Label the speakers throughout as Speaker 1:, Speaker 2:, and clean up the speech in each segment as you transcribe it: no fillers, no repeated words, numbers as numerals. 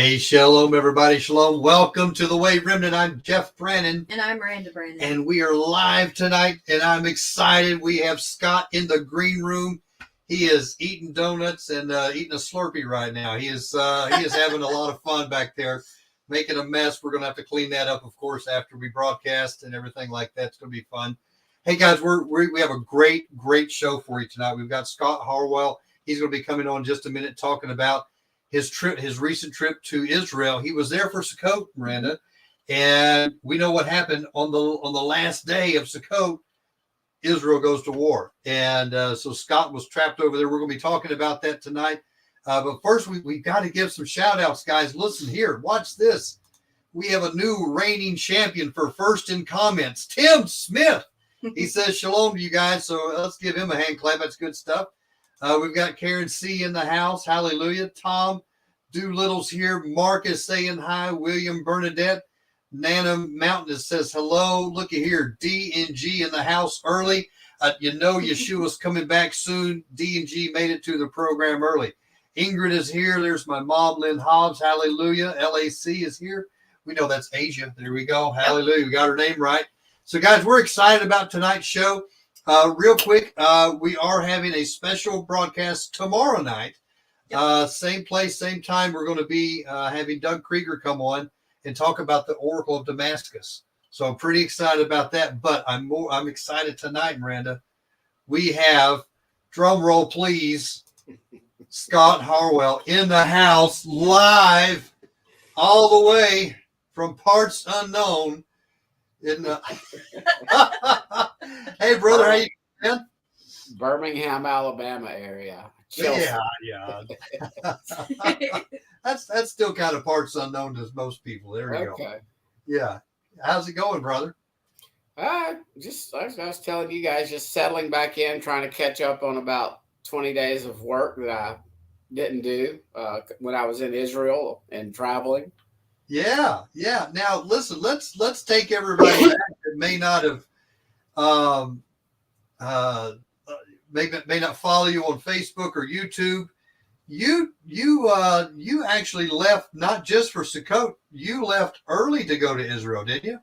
Speaker 1: Hey, Shalom, everybody. Shalom. Welcome to the Way Remnant. I'm Jeff Brannon.
Speaker 2: And I'm Miranda Brannon.
Speaker 1: And we are live tonight, and I'm excited. We have Scott in the green room. He is eating donuts and eating a Slurpee right now. He is having a lot of fun back there, making a mess. We're going to have to clean that up, of course, after we broadcast and everything like that. It's going to be fun. Hey, guys, we have a great show for you tonight. We've got Scott Harwell. He's going to be coming on in just a minute talking about his recent trip to Israel. He was there for Sukkot, Miranda, and we know what happened on the last day of Sukkot. Israel goes to war, and so Scott was trapped over there. We're going to be talking about that tonight. But first, we got to give some shout outs, guys. Listen here, watch this. We have a new reigning champion for first in comments, Tim Smith. He says shalom to you guys, so let's give him a hand clap. That's good stuff. We've got Karen C. in the house. Hallelujah. Tom Doolittle's here. Mark is saying hi. William Bernadette. Nana Mountain says hello. Looky here. D and G in the house early. Yeshua's coming back soon. D and G made it to the program early. Ingrid is here. There's my mom, Lynn Hobbs. Hallelujah. LAC is here. We know that's Asia. There we go. Hallelujah. We got her name right. So, guys, we're excited about tonight's show. Real quick, we are having a special broadcast tomorrow night. Same place, same time. We're going to be having Doug Krieger come on and talk about the Oracle of Damascus. So I'm pretty excited about that. But I'm excited tonight, Miranda. We have, drum roll please, Scott Harwell in the house, live, all the way from parts unknown. Hey, brother, how you doing?
Speaker 3: Birmingham, Alabama area.
Speaker 1: Yeah. That's still kind of parts unknown to most people. There we go. Yeah. How's it going, brother?
Speaker 3: Just I was telling you guys, just settling back in, trying to catch up on about 20 days of work that I didn't do when I was in Israel and traveling.
Speaker 1: Yeah. Now, listen, let's take everybody back that may not have may not follow you on Facebook or YouTube. You actually left not just for Sukkot. You left early to go to Israel, didn't you?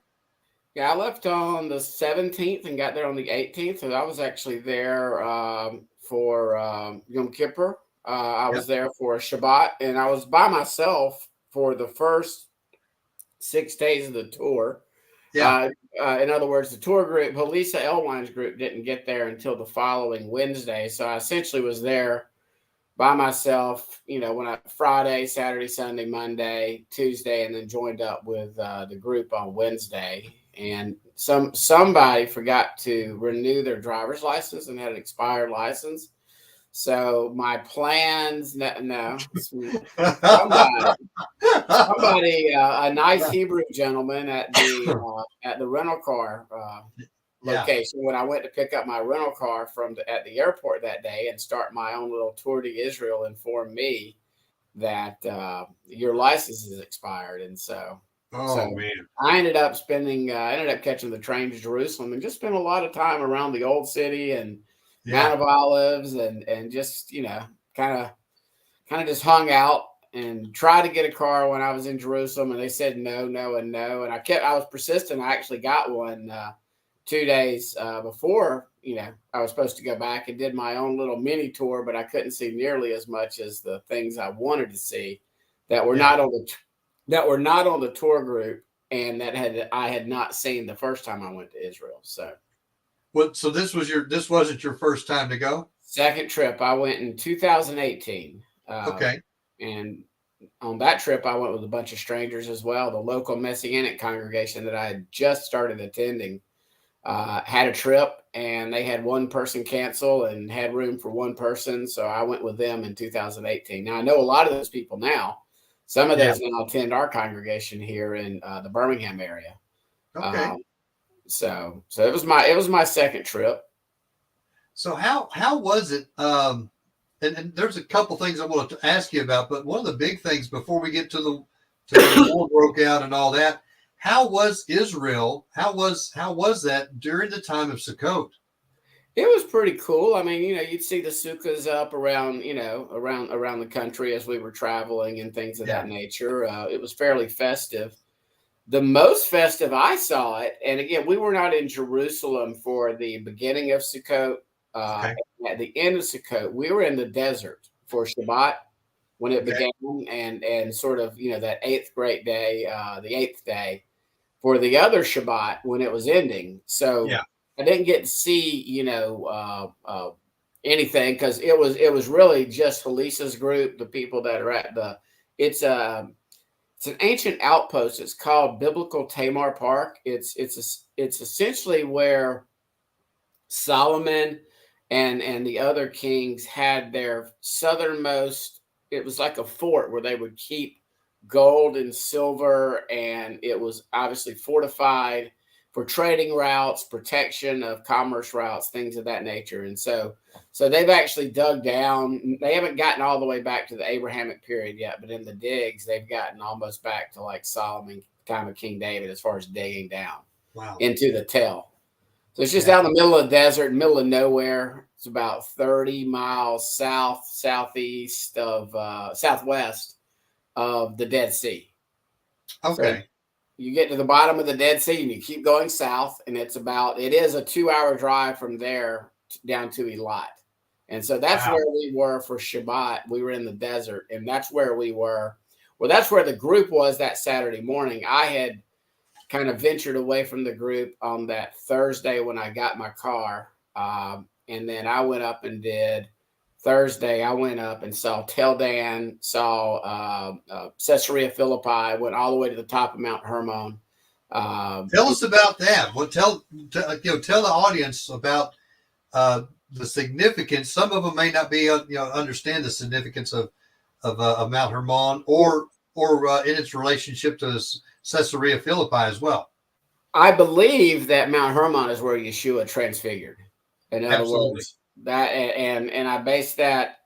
Speaker 3: Yeah, I left on the 17th and got there on the 18th. And I was actually there for Yom Kippur. I was there for a Shabbat, and I was by myself for the first 6 days of the tour. Yeah. In other words, the tour group, Lisa Elwine's group, didn't get there until the following Wednesday. So I essentially was there by myself, when Friday, Saturday, Sunday, Monday, Tuesday, and then joined up with the group on Wednesday. And somebody forgot to renew their driver's license and had an expired license. So my plans, somebody, a nice Hebrew gentleman at the rental car location. When I went to pick up my rental car at the airport that day and start my own little tour to Israel, informed me that your license is expired, and so. Man. I ended up catching the train to Jerusalem and just spent a lot of time around the old city and Mount of Olives and just, kind of just hung out and tried to get a car when I was in Jerusalem, and they said no, and no. And I was persistent. I actually got one 2 days before, I was supposed to go back and did my own little mini tour, but I couldn't see nearly as much as the things I wanted to see that were not on the tour group and that I had not seen the first time I went to Israel.
Speaker 1: So this wasn't your first time to go?
Speaker 3: Second trip. I went in 2018.
Speaker 1: Okay.
Speaker 3: And on that trip, I went with a bunch of strangers as well. The local Messianic congregation that I had just started attending had a trip, and they had one person cancel and had room for one person. So I went with them in 2018. Now, I know a lot of those people now. Some of those now attend our congregation here in the Birmingham area.
Speaker 1: Okay.
Speaker 3: So it was my second trip.
Speaker 1: So how was it? And there's a couple things I wanted to ask you about, but one of the big things before we get to the war broke out and all that, how was Israel? How was that during the time of Sukkot?
Speaker 3: It was pretty cool. I mean, you'd see the sukkahs up around, around the country as we were traveling and things of that nature. It was fairly festive. The most festive I saw it, and again, we were not in Jerusalem for the beginning of Sukkot. At the end of Sukkot, we were in the desert for Shabbat when it began, and sort of, that eighth great day, the eighth day for the other Shabbat when it was ending. So I didn't get to see, anything, because it was really just Halisa's group, the people that are at it's an ancient outpost. It's called Biblical Tamar Park. It's essentially where Solomon and the other kings had their southernmost. It was like a fort where they would keep gold and silver, and it was obviously fortified for trading routes, protection of commerce routes, things of that nature. And so they've actually dug down. They haven't gotten all the way back to the Abrahamic period yet, but in the digs, they've gotten almost back to like Solomon, time of King David, as far as digging down into the Tell. So it's just out in the middle of the desert, middle of nowhere. It's about 30 miles southwest of the Dead Sea.
Speaker 1: Okay.
Speaker 3: So you get to the bottom of the Dead Sea and you keep going south, and it is a 2-hour drive from there down to Eilat. And so that's where we were for Shabbat. We were in the desert, and that's where we were. Well, that's where the group was that Saturday morning. I had kind of ventured away from the group on that Thursday when I got my car. And then I went up and did Thursday. I went up and saw Tel Dan, saw Caesarea Philippi, went all the way to the top of Mount Hermon.
Speaker 1: Tell us about that. Well, tell the audience about the significance. Some of them may not be understand the significance of Mount Hermon or in its relationship to Caesarea Philippi as well.
Speaker 3: I believe that Mount Hermon is where Yeshua transfigured. In other words, that and I base that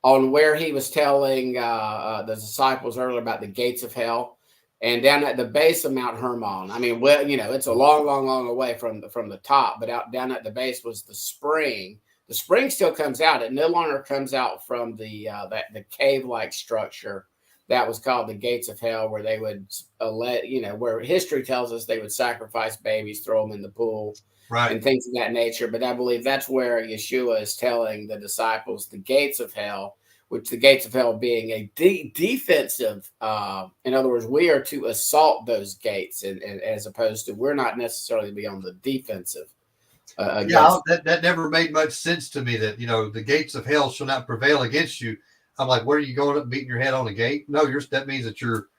Speaker 3: on where he was telling the disciples earlier about the gates of hell, and down at the base of Mount Hermon. I mean, it's a long away from the top, but down at the base was the spring. The spring still comes out. It no longer comes out from the cave-like structure that was called the gates of hell, where they would where history tells us they would sacrifice babies, throw them in the pool, and things of that nature. But I believe that's where Yeshua is telling the disciples the gates of hell, which the gates of hell being a defensive. In other words, we are to assault those gates, and as opposed to we're not necessarily to be on the defensive.
Speaker 1: That never made much sense to me, that the gates of hell shall not prevail against you. I'm like, where are you going up and beating your head on a gate? No, that means that you're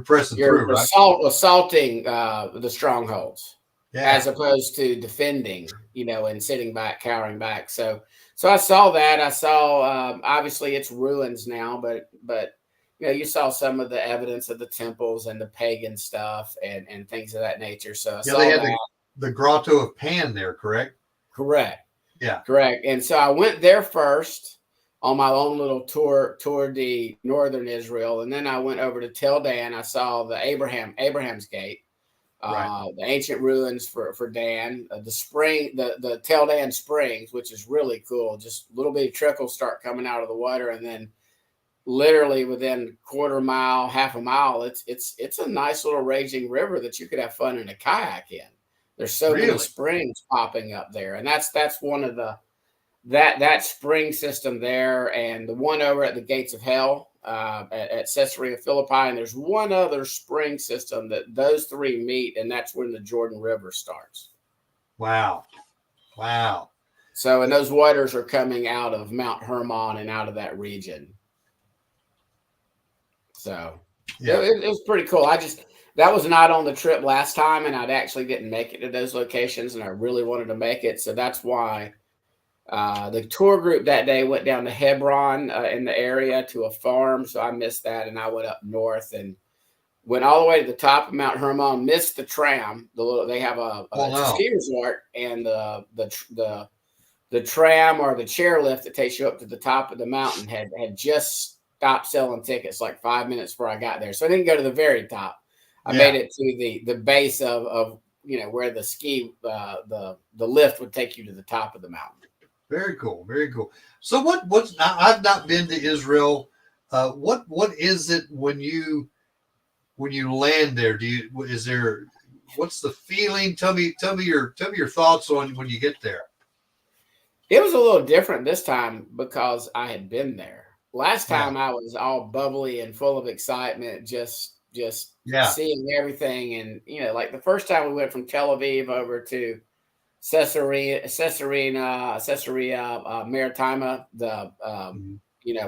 Speaker 1: pressing through, right?
Speaker 3: Assaulting the strongholds, as opposed to defending, and sitting back, cowering back. So I saw that. I saw obviously it's ruins now, but you saw some of the evidence of the temples and the pagan stuff and things of that nature. So I saw
Speaker 1: they had
Speaker 3: that.
Speaker 1: The grotto of Pan there, correct?
Speaker 3: Correct.
Speaker 1: Yeah.
Speaker 3: Correct. And so I went there first on my own little tour de northern Israel, and then I went over to Tel Dan. I saw the Abraham's Gate, the ancient ruins for Dan, the spring, the Tel Dan Springs, which is really cool. Just a little bit of trickles start coming out of the water, and then literally within quarter mile, half a mile, it's a nice little raging river that you could have fun in a kayak in. There's so many springs popping up there, and that's one of the that spring system there, and the one over at the gates of hell at Caesarea Philippi, and there's one other spring system that those three meet, and that's when the Jordan River starts. Wow. So, and those waters are coming out of Mount Hermon and out of that region. So it was pretty cool. That was not on the trip last time, and I actually didn't make it to those locations, and I really wanted to make it. So that's why the tour group that day went down to Hebron in the area to a farm. So I missed that, and I went up north and went all the way to the top of Mount Hermon, missed the tram. They have a ski resort, and the tram or the chairlift that takes you up to the top of the mountain had just stopped selling tickets like 5 minutes before I got there. So I didn't go to the very top. I made it to the base of where the the lift would take you to the top of the mountain.
Speaker 1: Very cool. Very cool. So what's I've not been to Israel. What is it when you land there? What's the feeling? Tell me your thoughts on when you get there.
Speaker 3: It was a little different this time because I had been there. Last time I was all bubbly and full of excitement, just seeing everything. And, like the first time we went from Tel Aviv over to Caesarea Maritima,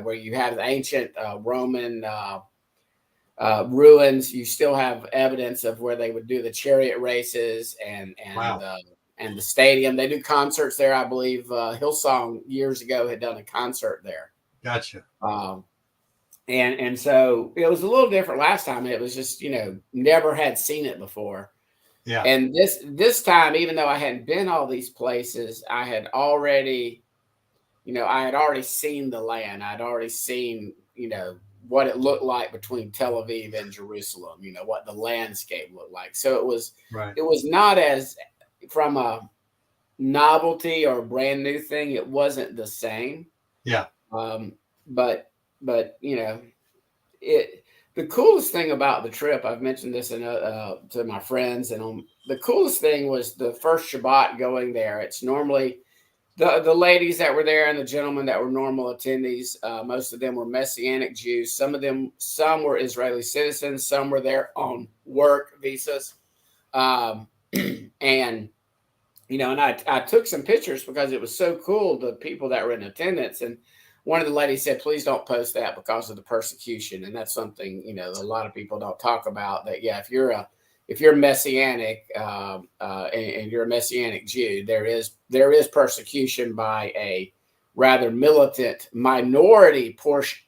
Speaker 3: where you have the ancient Roman ruins. You still have evidence of where they would do the chariot races and the stadium. They do concerts there. I believe Hillsong years ago had done a concert there.
Speaker 1: Gotcha.
Speaker 3: And so it was a little different last time. It was just, never had seen it before.
Speaker 1: Yeah.
Speaker 3: And this time, even though I hadn't been all these places, I had already seen the land. I'd already seen, what it looked like between Tel Aviv and Jerusalem, what the landscape looked like. So it was not as, from a novelty or brand new thing, it wasn't the same.
Speaker 1: Yeah.
Speaker 3: But the coolest thing about the trip, I've mentioned this to my friends, and the coolest thing was the first Shabbat going there. It's normally the ladies that were there and the gentlemen that were normal attendees. Most of them were Messianic Jews. Some were Israeli citizens. Some were there on work visas. And I took some pictures because it was so cool, the people that were in attendance. And one of the ladies said, please don't post that because of the persecution. And that's something, a lot of people don't talk about, that, if you're Messianic and you're a Messianic Jew, there is persecution by a rather militant minority portion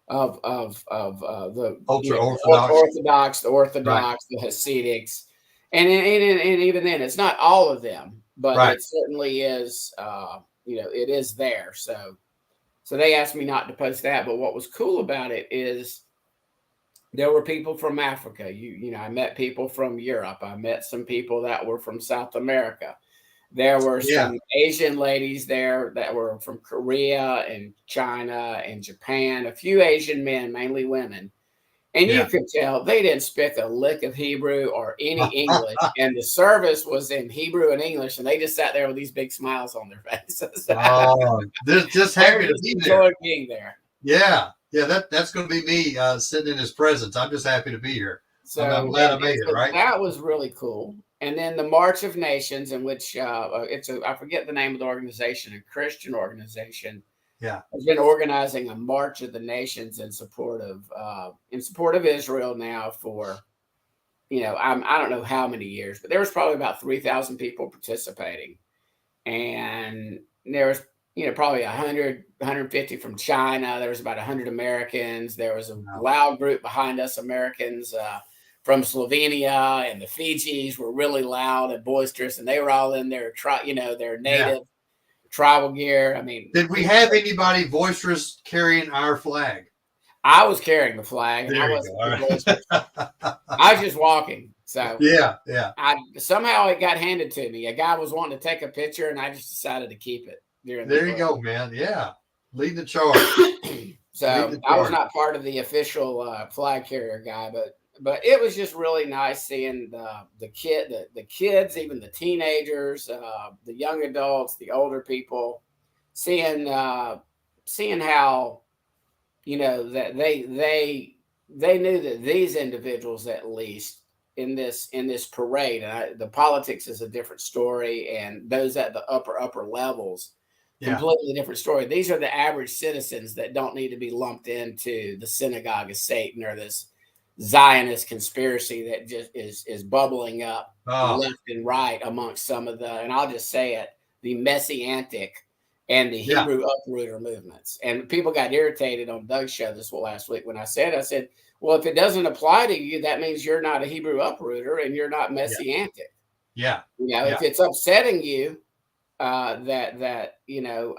Speaker 3: of the Orthodox, right, the Hasidics. And even then, it's not all of them, but right, it certainly is, it is there. So they asked me not to post that. But what was cool about it is there were people from Africa. I met people from Europe. I met some people that were from South America. There were some Asian ladies there that were from Korea and China and Japan, a few Asian men, mainly women. And you could tell they didn't speak a lick of Hebrew or any English. And the service was in Hebrew and English. And they just sat there with these big smiles on their faces.
Speaker 1: Just happy to be there.
Speaker 3: Being there.
Speaker 1: Yeah. Yeah, that's going to be me sitting in his presence. I'm just happy to be here. So I'm glad I made it, right?
Speaker 3: That was really cool. And then the March of Nations, in which I forget the name of the organization, a Christian organization.
Speaker 1: Yeah,
Speaker 3: has been organizing a March of the Nations in support of Israel now for, I don't know how many years, but there was probably about 3,000 people participating, and there was probably 150 from China. There was about 100 Americans. There was a loud group behind us, Americans from Slovenia, and the Fijis were really loud and boisterous, and they were all in their their native tribal gear. I mean,
Speaker 1: did we have anybody boisterous carrying our flag?
Speaker 3: I was carrying the flag.
Speaker 1: There you
Speaker 3: go. I was just walking. So
Speaker 1: yeah.
Speaker 3: Somehow it got handed to me. A guy was wanting to take a picture, and I just decided to keep it.
Speaker 1: There you go, man. Yeah, lead the charge.
Speaker 3: I was not part of the official flag carrier guy, but it was just really nice seeing the kids, even the teenagers, the young adults, the older people, seeing how that they knew that these individuals, at least in this parade, and the politics is a different story, and those at the upper levels, completely different story. These are the average citizens that don't need to be lumped into the synagogue of Satan or this Zionist conspiracy that just is bubbling up left and right amongst some of and I'll just say it, the Messianic and the Hebrew uprooter movements. And people got irritated on Doug's show this last week when I said, well, if it doesn't apply to you, that means you're not a Hebrew uprooter and you're not Messianic.
Speaker 1: Yeah.
Speaker 3: If it's upsetting you, that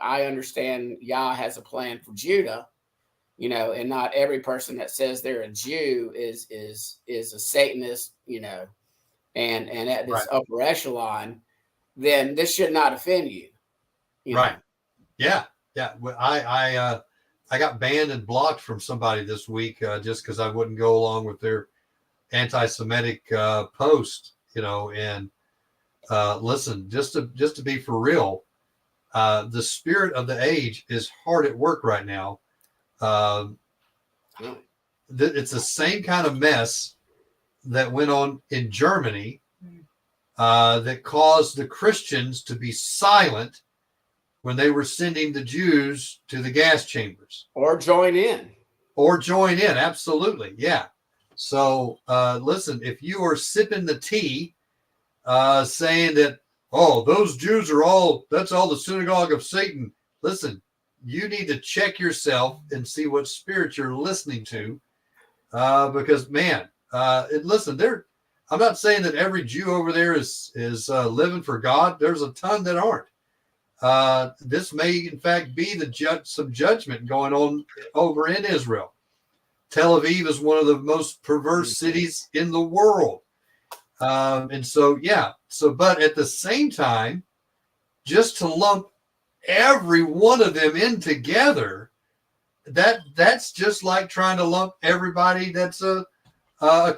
Speaker 3: I understand Yah has a plan for Judah, and not every person that says they're a Jew is a Satanist, and at this upper echelon, then this should not offend you.
Speaker 1: Right. Yeah. Yeah. I got banned and blocked from somebody this week just because I wouldn't go along with their anti-Semitic post, and listen, just to be for real, the spirit of the age is hard at work right now. It's the same kind of mess that went on in Germany that caused the Christians to be silent when they were sending the Jews to the gas chambers.
Speaker 3: Or join in.
Speaker 1: Absolutely. Yeah. So listen, if you are sipping the tea saying that, oh, those Jews that's all the synagogue of Satan. Listen, you need to check yourself and see what spirit you're listening to. Because man, listen, I'm not saying that every Jew over there is living for God. There's a ton that aren't. This may in fact be some judgment going on over in Israel. Tel Aviv is one of the most perverse cities in the world. And so, yeah. So, but at the same time, just to lump every one of them in together, that's just like trying to lump everybody that's a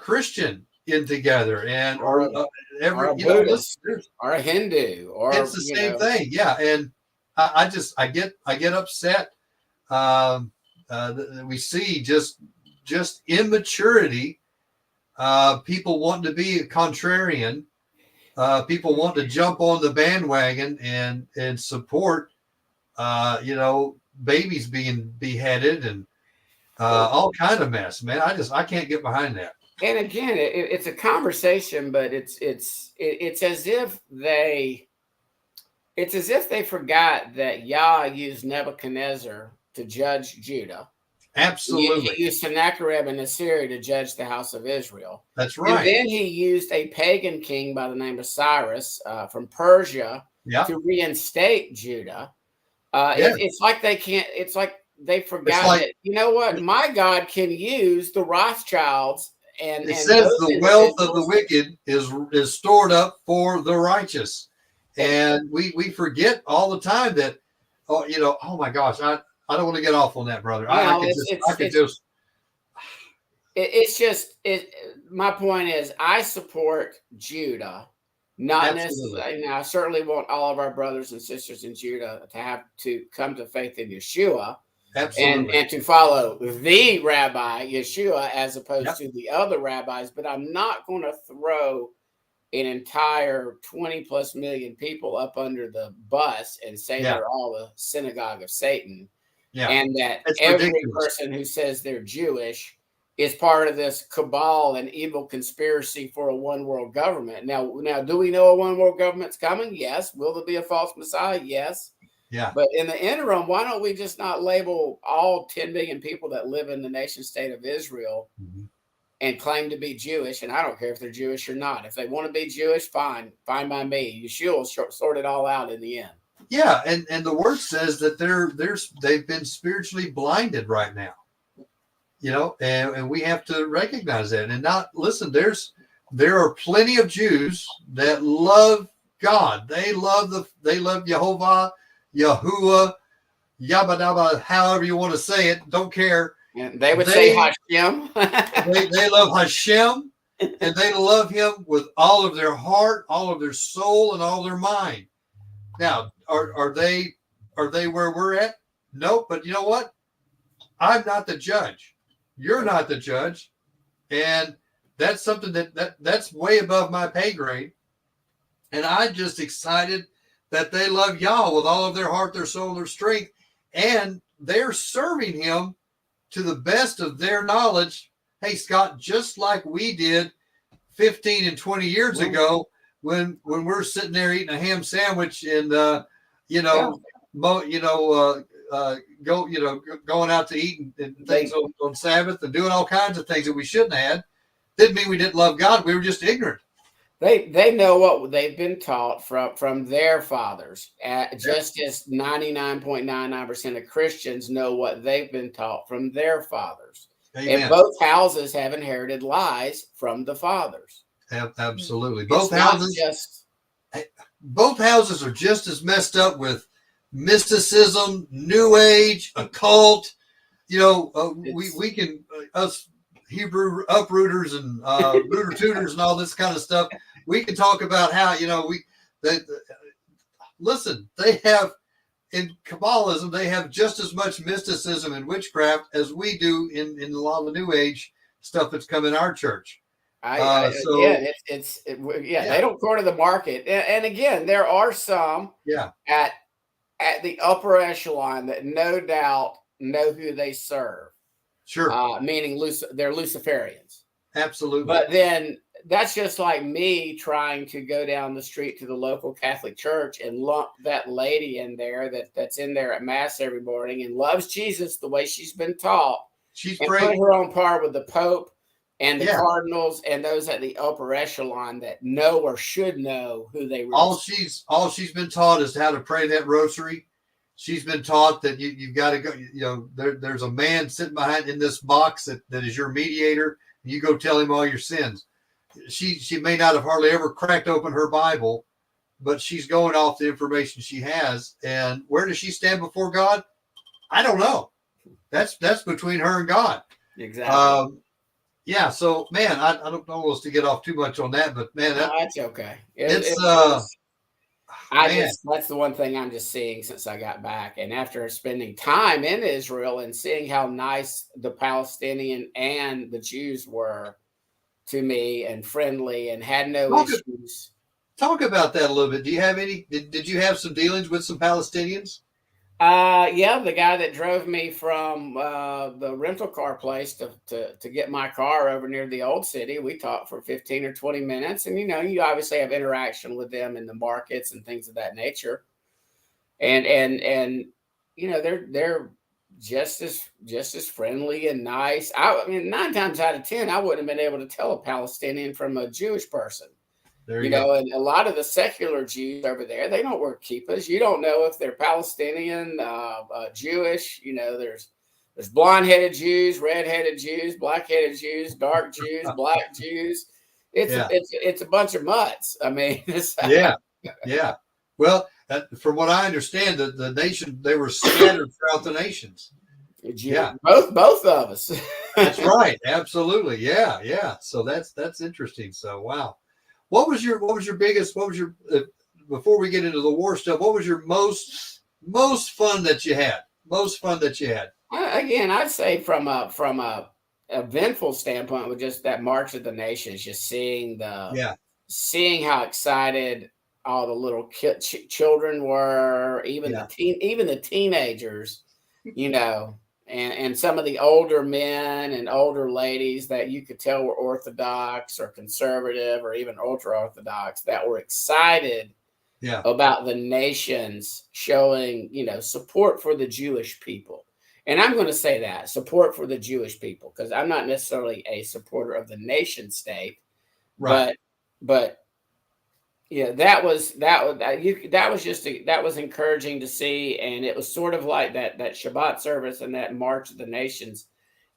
Speaker 1: Christian in together, and or a
Speaker 3: Buddhist, or a Hindu, or
Speaker 1: it's the same thing. Yeah. And I get upset. We see just immaturity. People want to be a contrarian. People want to jump on the bandwagon and support, babies being beheaded and all kind of mess, man. I can't get behind that.
Speaker 3: And again, it's a conversation, but it's as if they forgot that Yah used Nebuchadnezzar to judge Judah.
Speaker 1: Absolutely.
Speaker 3: He used Sennacherib and Assyria to judge the house of Israel.
Speaker 1: That's right.
Speaker 3: And then he used a pagan king by the name of Cyrus from Persia to reinstate Judah. It's like they can't. It's like they forgot that. You know what? My God can use the Rothschilds. And
Speaker 1: it says the wealth of the wicked is stored up for the righteous, and we forget all the time that. Oh my gosh, I don't want to get off on that, brother. My point is, I support Judah, not necessarily. I certainly want all of our brothers and sisters in Judah to come to faith in Yeshua. Absolutely.
Speaker 3: And to follow the rabbi, Yeshua, as opposed to the other rabbis. But I'm not going to throw an entire 20 plus million people up under the bus and say they're all the synagogue of Satan. Yeah. And that every person who says they're Jewish is part of this cabal and evil conspiracy for a one world government. Now, do we know a one world government's coming? Yes. Will there be a false Messiah? Yes.
Speaker 1: Yeah.
Speaker 3: But in the interim, why don't we just not label all 10 million people that live in the nation state of Israel and claim to be Jewish? And I don't care if they're Jewish or not. If they want to be Jewish, fine by me. Yeshua will sort it all out in the end.
Speaker 1: Yeah, and the word says that they've been spiritually blinded right now. And we have to recognize that and not listen. There are plenty of Jews that love God. They love Jehovah. Yahuwah, Yabba, however you want to say it, don't care.
Speaker 3: And they would say Hashem.
Speaker 1: they love Hashem, and they love him with all of their heart, all of their soul, and all their mind. Now, are they where we're at? No, but you know what? I'm not the judge. You're not the judge, and that's something that's way above my pay grade. And I'm just excited that they love Yah with all of their heart, their soul, their strength, and they're serving him to the best of their knowledge. Hey, Scott, just like we did 15 and 20 years ago when we're sitting there eating a ham sandwich and going out to eat and things on Sabbath and doing all kinds of things that we shouldn't have had. Didn't mean we didn't love God. We were just ignorant.
Speaker 3: They know what they've been taught from their fathers, just as 99.99% of Christians know what they've been taught from their fathers. Amen. And both houses have inherited lies from the fathers.
Speaker 1: Absolutely. Both houses are just as messed up with mysticism, New Age, occult. We can us Hebrew uprooters and rooter tutors and all this kind of stuff. We can talk about how listen. They have in Kabbalism, they have just as much mysticism and witchcraft as we do in a lot of the New Age stuff that's come in our church.
Speaker 3: They don't corner the market, and again, there are some at the upper echelon that no doubt know who they serve.
Speaker 1: Sure,
Speaker 3: meaning they're Luciferians.
Speaker 1: Absolutely,
Speaker 3: but then that's just like me trying to go down the street to the local Catholic church and lump that lady in there that's in there at Mass every morning and loves Jesus the way she's been taught.
Speaker 1: She's
Speaker 3: and
Speaker 1: praying.
Speaker 3: Put her on par with the Pope and the cardinals and those at the upper echelon that know or should know who they really
Speaker 1: all she's been taught is how to pray that rosary. She's been taught that you've got to go. There's a man sitting behind in this box that is your mediator. You go tell him all your sins. She may not have hardly ever cracked open her Bible, but she's going off the information she has. And where does she stand before God? I don't know. That's between her and God.
Speaker 3: Exactly.
Speaker 1: So man, I don't know us to get off too much on that, but man,
Speaker 3: that's okay. That's the one thing I'm just seeing since I got back. And after spending time in Israel and seeing how nice the Palestinian and the Jews were to me and friendly and had no issues.
Speaker 1: Talk about that a little bit. Do you have did you have some dealings with some Palestinians?
Speaker 3: The guy that drove me from the rental car place to get my car over near the old city, we talked for 15 or 20 minutes. And, you obviously have interaction with them in the markets and things of that nature. And they're just as friendly and nice. I mean, 9 times out of 10, I wouldn't have been able to tell a Palestinian from a Jewish person. There you go. And a lot of the secular Jews over there, they don't wear kippahs. You don't know if they're Palestinian, Jewish. There's blonde-headed Jews, red-headed Jews, black-headed Jews, dark Jews, black Jews. It's a bunch of mutts. I mean,
Speaker 1: yeah. Well, from what I understand, the nation, they were scattered throughout the nations.
Speaker 3: Both of us.
Speaker 1: That's right. Absolutely. Yeah. So that's interesting. So wow. What was your biggest, before we get into the war stuff, what was your most fun that you had?
Speaker 3: Again, I'd say from a eventful standpoint with just that March of the Nations, just seeing how excited all the little children were, even the teenagers, and some of the older men and older ladies that you could tell were Orthodox or conservative or even ultra-Orthodox that were excited about the nations showing, support for the Jewish people. And I'm going to say that, support for the Jewish people, because I'm not necessarily a supporter of the nation state, right? But that was encouraging to see, and it was sort of like that Shabbat service and that March of the Nations.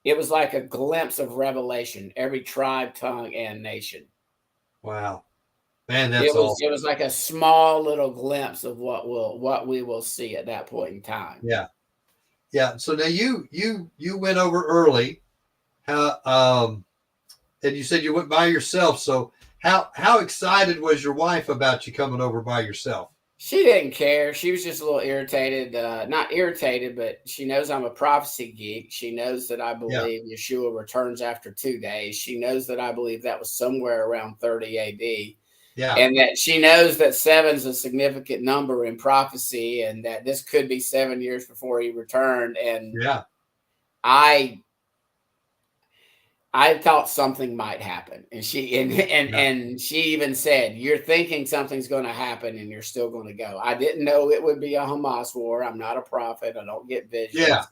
Speaker 3: It was like a glimpse of revelation, every tribe, tongue, and nation.
Speaker 1: Wow, man, awesome.
Speaker 3: It was like a small little glimpse of what we will see at that point in time.
Speaker 1: Yeah. So now you went over early, and you said you went by yourself. So how excited was your wife about you coming over by yourself?
Speaker 3: She didn't care. She was just a little irritated. Not irritated, but she knows I'm a prophecy geek. She knows that I believe Yeshua returns after 2 days. She knows that I believe that was somewhere around 30 AD. Yeah. And that she knows that 7 is a significant number in prophecy and that this could be 7 years before he returned. And I thought something might happen. And she and she even said, "You're thinking something's going to happen and you're still going to go." I didn't know it would be a Hamas war. I'm not a prophet. I don't get visions. Yeah.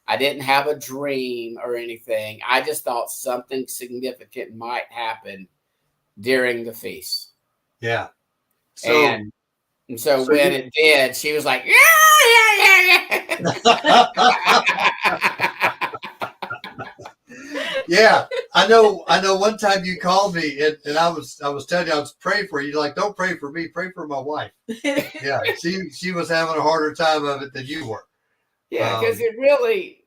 Speaker 3: I didn't have a dream or anything. I just thought something significant might happen during the feast.
Speaker 1: Yeah.
Speaker 3: So when it did, she was like, yeah.
Speaker 1: Yeah, I know. One time you called me and I was telling you I was praying for you. You're like, don't pray for me, pray for my wife. Yeah, she was having a harder time of it than you were.
Speaker 3: Yeah, because it really,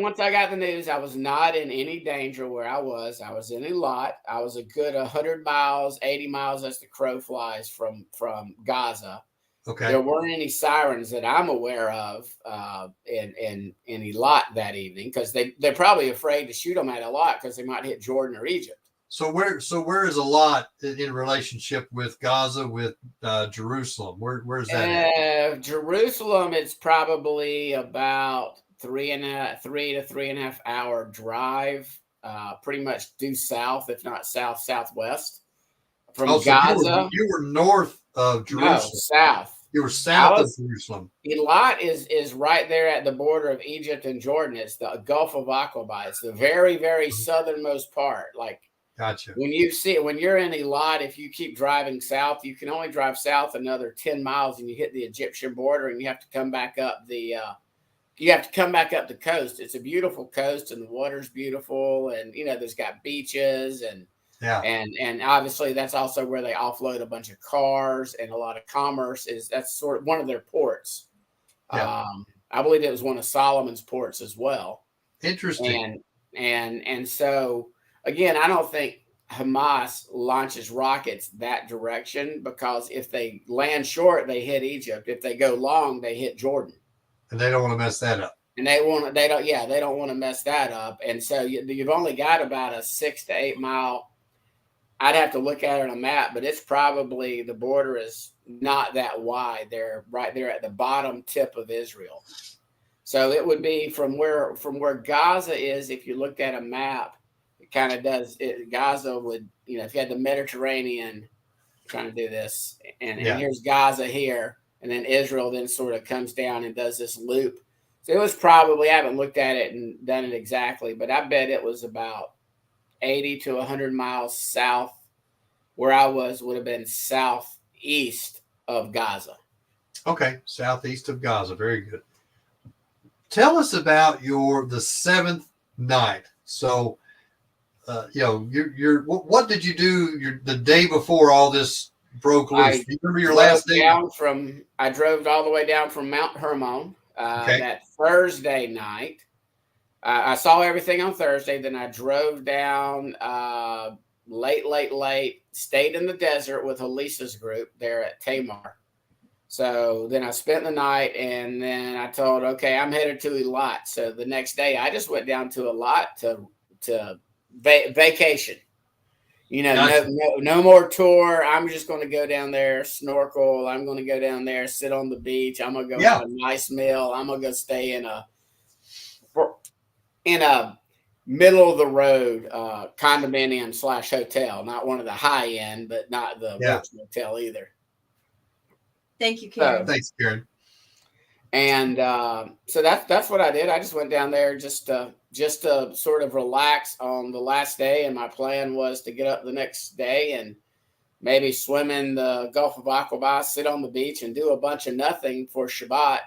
Speaker 3: once I got the news, I was not in any danger where I was. I was in a lot. I was a good 100 miles, 80 miles as the crow flies from Gaza.
Speaker 1: Okay.
Speaker 3: There weren't any sirens that I'm aware of in Eilat that evening, because they're probably afraid to shoot them at Eilat because they might hit Jordan or Egypt.
Speaker 1: So where is Eilat in relationship with Gaza, with Jerusalem? Where's that at?
Speaker 3: Jerusalem, it's probably about 3 to 3.5 hour drive, pretty much due south, if not southwest from Gaza.
Speaker 1: You were north of Jerusalem.
Speaker 3: No, south.
Speaker 1: You were south of Jerusalem.
Speaker 3: Eilat is right there at the border of Egypt and Jordan. It's the Gulf of Aqaba. It's the very, very southernmost part. Like,
Speaker 1: gotcha.
Speaker 3: When you're in Eilat, if you keep driving south, you can only drive south another 10 miles and you hit the Egyptian border, and you have to come back up the coast. It's a beautiful coast, and the water's beautiful, and there's got beaches, and and obviously that's also where they offload a bunch of cars, and a lot of commerce that's sort of one of their ports. I believe it was one of Solomon's ports as well.
Speaker 1: Interesting.
Speaker 3: And so again, I don't think Hamas launches rockets that direction, because if they land short, they hit Egypt. If they go long, they hit Jordan.
Speaker 1: And they don't want to mess that up.
Speaker 3: And they don't want to mess that up. And so you've only got about a 6 to 8 mile. I'd have to look at it on a map, but it's probably, the border is not that wide. They're right there at the bottom tip of Israel. So it would be from where Gaza is. If you looked at a map, it kind of does it. Gaza would, if you had the Mediterranean, trying to do this, and here's Gaza here, and then Israel then sort of comes down and does this loop. So it was probably, I haven't looked at it and done it exactly, but I bet it was about 80 to 100 miles south. Where I was would have been southeast of Gaza. Okay,
Speaker 1: southeast of Gaza. Very good. Tell us about the seventh night. So, what did you do the day before all this broke loose? Do you remember your last day?
Speaker 3: I drove all the way down from Mount Hermon that Thursday night. I saw everything on Thursday. Then I drove down late, stayed in the desert with Elisa's group there at Tamar. So then I spent the night, and then I told, okay, I'm headed to Eilat. So the next day I just went down to Eilat to vacation. No more tour. I'm just going to go down there, snorkel. I'm going to go down there, sit on the beach. I'm going to go have a nice meal. I'm going to go stay in a middle of the road condominium / hotel. Not one of the high end, but not the rich hotel either.
Speaker 2: Thank you, Karen.
Speaker 1: Thanks, Karen.
Speaker 3: And so that's what I did. I just went down there just to sort of relax on the last day. And my plan was to get up the next day and maybe swim in the Gulf of Aqaba, sit on the beach, and do a bunch of nothing for Shabbat.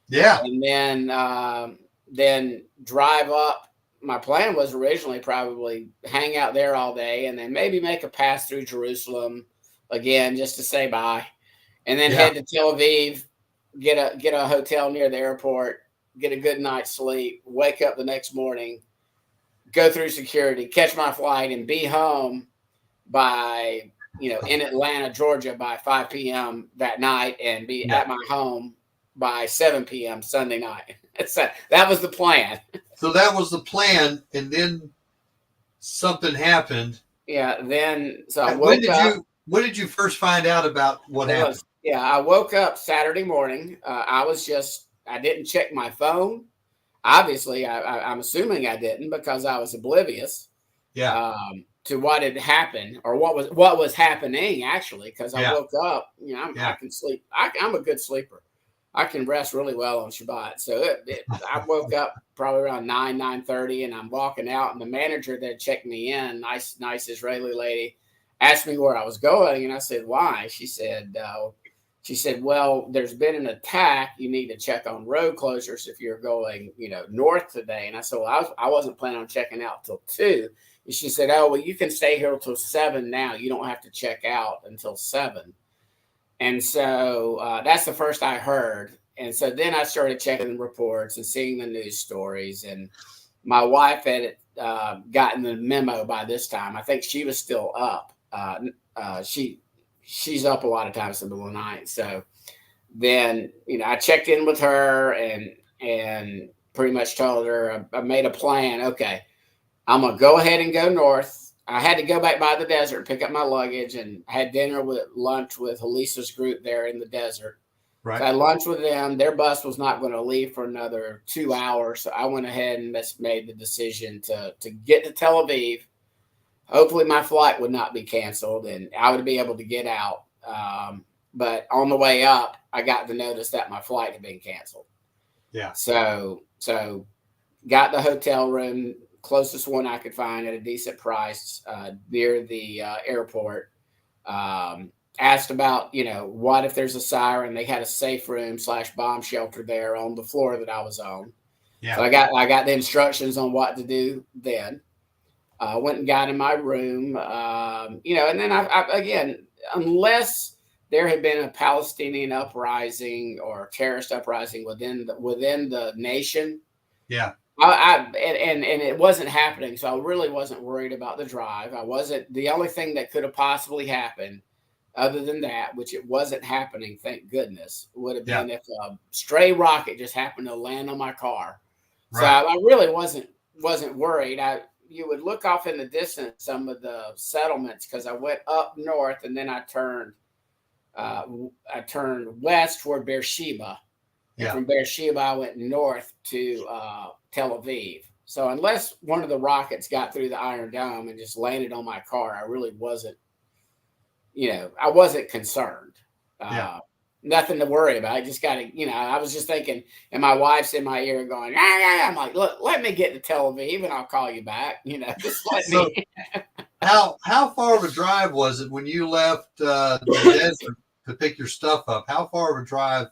Speaker 1: Yeah.
Speaker 3: And then drive up. My plan was originally probably hang out there all day, and then maybe make a pass through Jerusalem again just to say bye, and then head to Tel Aviv, get a hotel near the airport, get a good night's sleep, wake up the next morning, go through security, catch my flight, and be home by in Atlanta, Georgia by 5 p.m. that night, and be at my home by 7 p.m. Sunday night. That was the plan.
Speaker 1: So that was the plan, and then something happened.
Speaker 3: Yeah. Then I woke up.
Speaker 1: When did you first find out about what happened?
Speaker 3: I woke up Saturday morning. I didn't check my phone. Obviously, I'm assuming I didn't, because I was oblivious. To what had happened, or what was happening actually, because I woke up. I can sleep. I'm a good sleeper. I can rest really well on Shabbat. So I woke up probably around 9:30, and I'm walking out, and the manager that checked me in, nice Israeli lady, asked me where I was going, and I said, why? She said, she said, well, there's been an attack. You need to check on road closures if you're going, north today. And I said, well, I wasn't planning on checking out till 2. And she said, oh, well, you can stay here until 7 now. You don't have to check out until 7. And so that's the first I heard. And so then I started checking the reports and seeing the news stories. And my wife had gotten the memo by this time. I think she was still up. She's up a lot of times in the middle of the night. So then, I checked in with her and pretty much told her I made a plan. Okay, I'm going to go ahead and go north. I had to go back by the desert and pick up my luggage, and had lunch with Elisa's group there in the desert.
Speaker 1: Right.
Speaker 3: So I had lunch with them. Their bus was not going to leave for another 2 hours. So I went ahead and just made the decision to get to Tel Aviv. Hopefully my flight would not be canceled and I would be able to get out. But on the way up, I got the notice that my flight had been canceled.
Speaker 1: Yeah.
Speaker 3: So got the hotel room, closest one I could find at a decent price near the airport. Asked about, what if there's a siren? They had a safe room / bomb shelter there on the floor that I was on.
Speaker 1: Yeah.
Speaker 3: So I got the instructions on what to do then. Went and got in my room, and then I again, unless there had been a Palestinian uprising or terrorist uprising within the nation.
Speaker 1: Yeah.
Speaker 3: And it wasn't happening. So I really wasn't worried about the drive. The only thing that could have possibly happened other than that, which it wasn't happening, thank goodness, would have been if a stray rocket just happened to land on my car. Right. So I really wasn't worried. You would look off in the distance some of the settlements because I went up north and then I turned west toward Beersheba. Yeah. And from Beersheba, I went north to Tel Aviv. So unless one of the rockets got through the Iron Dome and just landed on my car, I really wasn't, I wasn't concerned. Nothing to worry about. I just got to, I was just thinking, and my wife's in my ear going, I'm like, look, let me get to Tel Aviv and I'll call you back. Just let me.
Speaker 1: How far of a drive was it when you left the desert to pick your stuff up? How far of a drive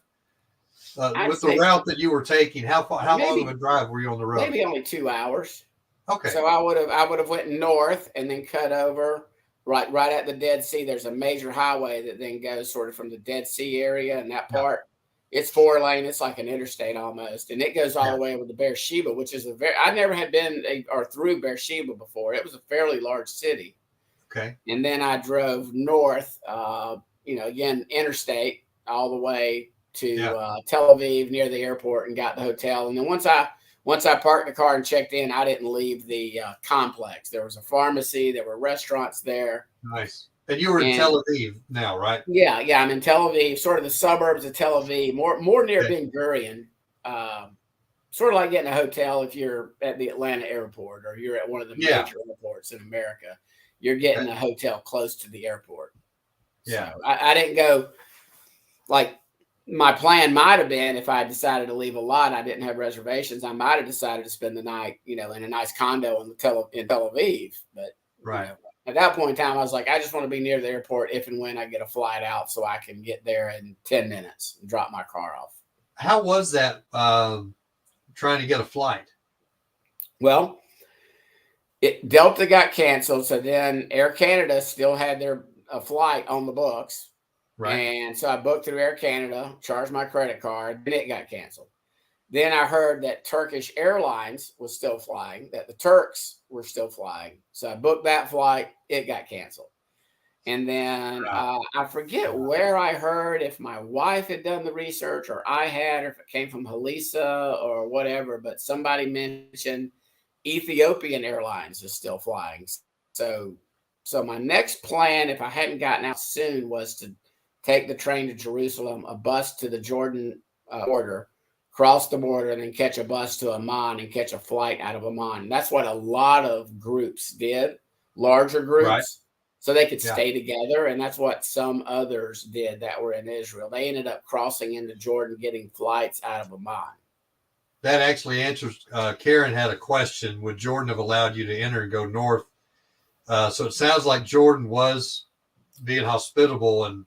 Speaker 1: with the route that you were taking? How long of a drive were you on the road?
Speaker 3: Maybe only 2 hours.
Speaker 1: Okay.
Speaker 3: So I would have went north and then cut over. Right at the Dead Sea, there's a major highway that then goes sort of from the Dead Sea area, and that part, it's 4-lane. It's like an interstate almost, and it goes all the way over to Beersheba, which is I never had been through Beersheba before. It was a fairly large city.
Speaker 1: Okay. And
Speaker 3: then I drove north, again interstate all the way to Tel Aviv near the airport and got the hotel. And then once I parked the car and checked in, I didn't leave the complex. There was a pharmacy. There were restaurants there.
Speaker 1: Nice. And you were in Tel Aviv now, right?
Speaker 3: Yeah. I'm in Tel Aviv, sort of the suburbs of Tel Aviv, more near Ben Gurion. Sort of like getting a hotel if you're at the Atlanta airport or you're at one of the major airports in America. You're getting a hotel close to the airport.
Speaker 1: Yeah.
Speaker 3: So I didn't go like – my plan might have been if I decided to leave a lot, I didn't have reservations. I might have decided to spend the night, in a nice condo in Tel Aviv. But at that point in time, I was like, I just want to be near the airport if and when I get a flight out so I can get there in 10 minutes and drop my car off.
Speaker 1: How was that trying to get a flight?
Speaker 3: Well, Delta got canceled. So then Air Canada still had a flight on the books. Right. And so I booked through Air Canada, charged my credit card, then it got canceled. Then I heard that Turkish Airlines was still flying, that the Turks were still flying. So I booked that flight, it got canceled. And then I forget where I heard, if my wife had done the research or I had, or if it came from Halisa or whatever, but somebody mentioned Ethiopian Airlines is still flying. So my next plan, if I hadn't gotten out soon, was to take the train to Jerusalem, a bus to the Jordan border, cross the border, and then catch a bus to Amman and catch a flight out of Amman. That's what a lot of groups did, larger groups, so they could stay together. And that's what some others did that were in Israel. They ended up crossing into Jordan, getting flights out of Amman.
Speaker 1: That actually answers, Karen had a question. Would Jordan have allowed you to enter and go north? So it sounds like Jordan was being hospitable and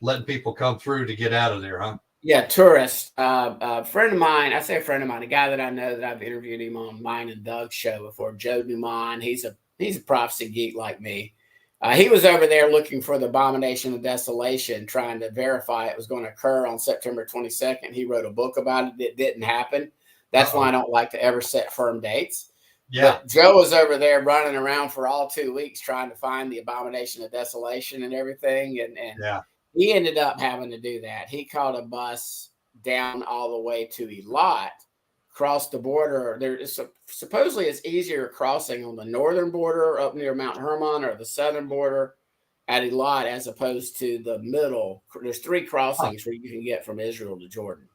Speaker 1: letting people come through to get out of there, huh?
Speaker 3: Yeah, tourists. A friend of mine, I say a friend of mine, a guy that I know that I've interviewed him on mine and Doug's show before, Joe Dumont. He's a prophecy geek like me. He was over there looking for the abomination of desolation, trying to verify it was going to occur on September 22nd. He wrote a book about it. It didn't happen. That's why I don't like to ever set firm dates.
Speaker 1: Yeah.
Speaker 3: But Joe was over there running around for all 2 weeks trying to find the abomination of desolation and everything. And he ended up having to do that. He caught a bus down all the way to Elat, crossed the border. There is supposedly it's easier crossing on the northern border up near Mount Hermon or the southern border at Elat as opposed to the middle. There's 3 crossings where you can get from Israel to Jordan.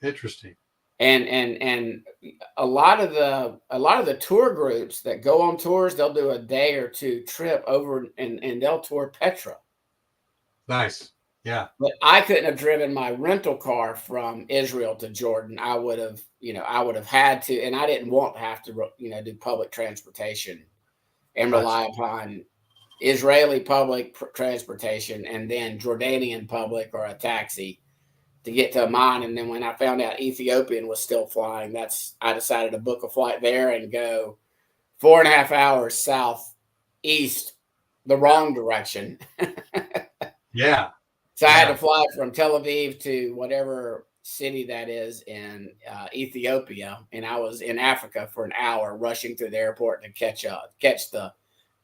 Speaker 1: Interesting.
Speaker 3: And a lot of the tour groups that go on tours, they'll do a day or 2 trip over and they'll tour Petra.
Speaker 1: Nice. Yeah.
Speaker 3: But I couldn't have driven my rental car from Israel to Jordan. I would have had to, and I didn't want to have to, do public transportation and rely upon Israeli public transportation and then Jordanian public or a taxi to get to Amman. And then when I found out Ethiopian was still flying, I decided to book a flight there and go 4.5 hours southeast, the wrong direction.
Speaker 1: Yeah.
Speaker 3: So I had to fly from Tel Aviv to whatever city that is in Ethiopia, and I was in Africa for an hour, rushing through the airport to catch the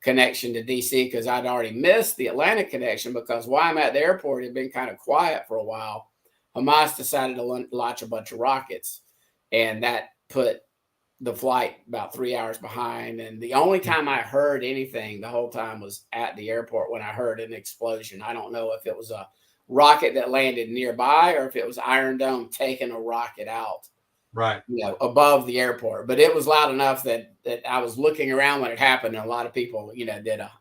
Speaker 3: connection to DC because I'd already missed the Atlantic connection because while I'm at the airport, it had been kind of quiet for a while. Hamas decided to launch a bunch of rockets, and that put the flight about 3 hours behind. And the only time I heard anything the whole time was at the airport when I heard an explosion. I don't know if it was a rocket that landed nearby or if it was Iron Dome taking a rocket out,
Speaker 1: right,
Speaker 3: above the airport. But it was loud enough that I was looking around when it happened, and a lot of people, did a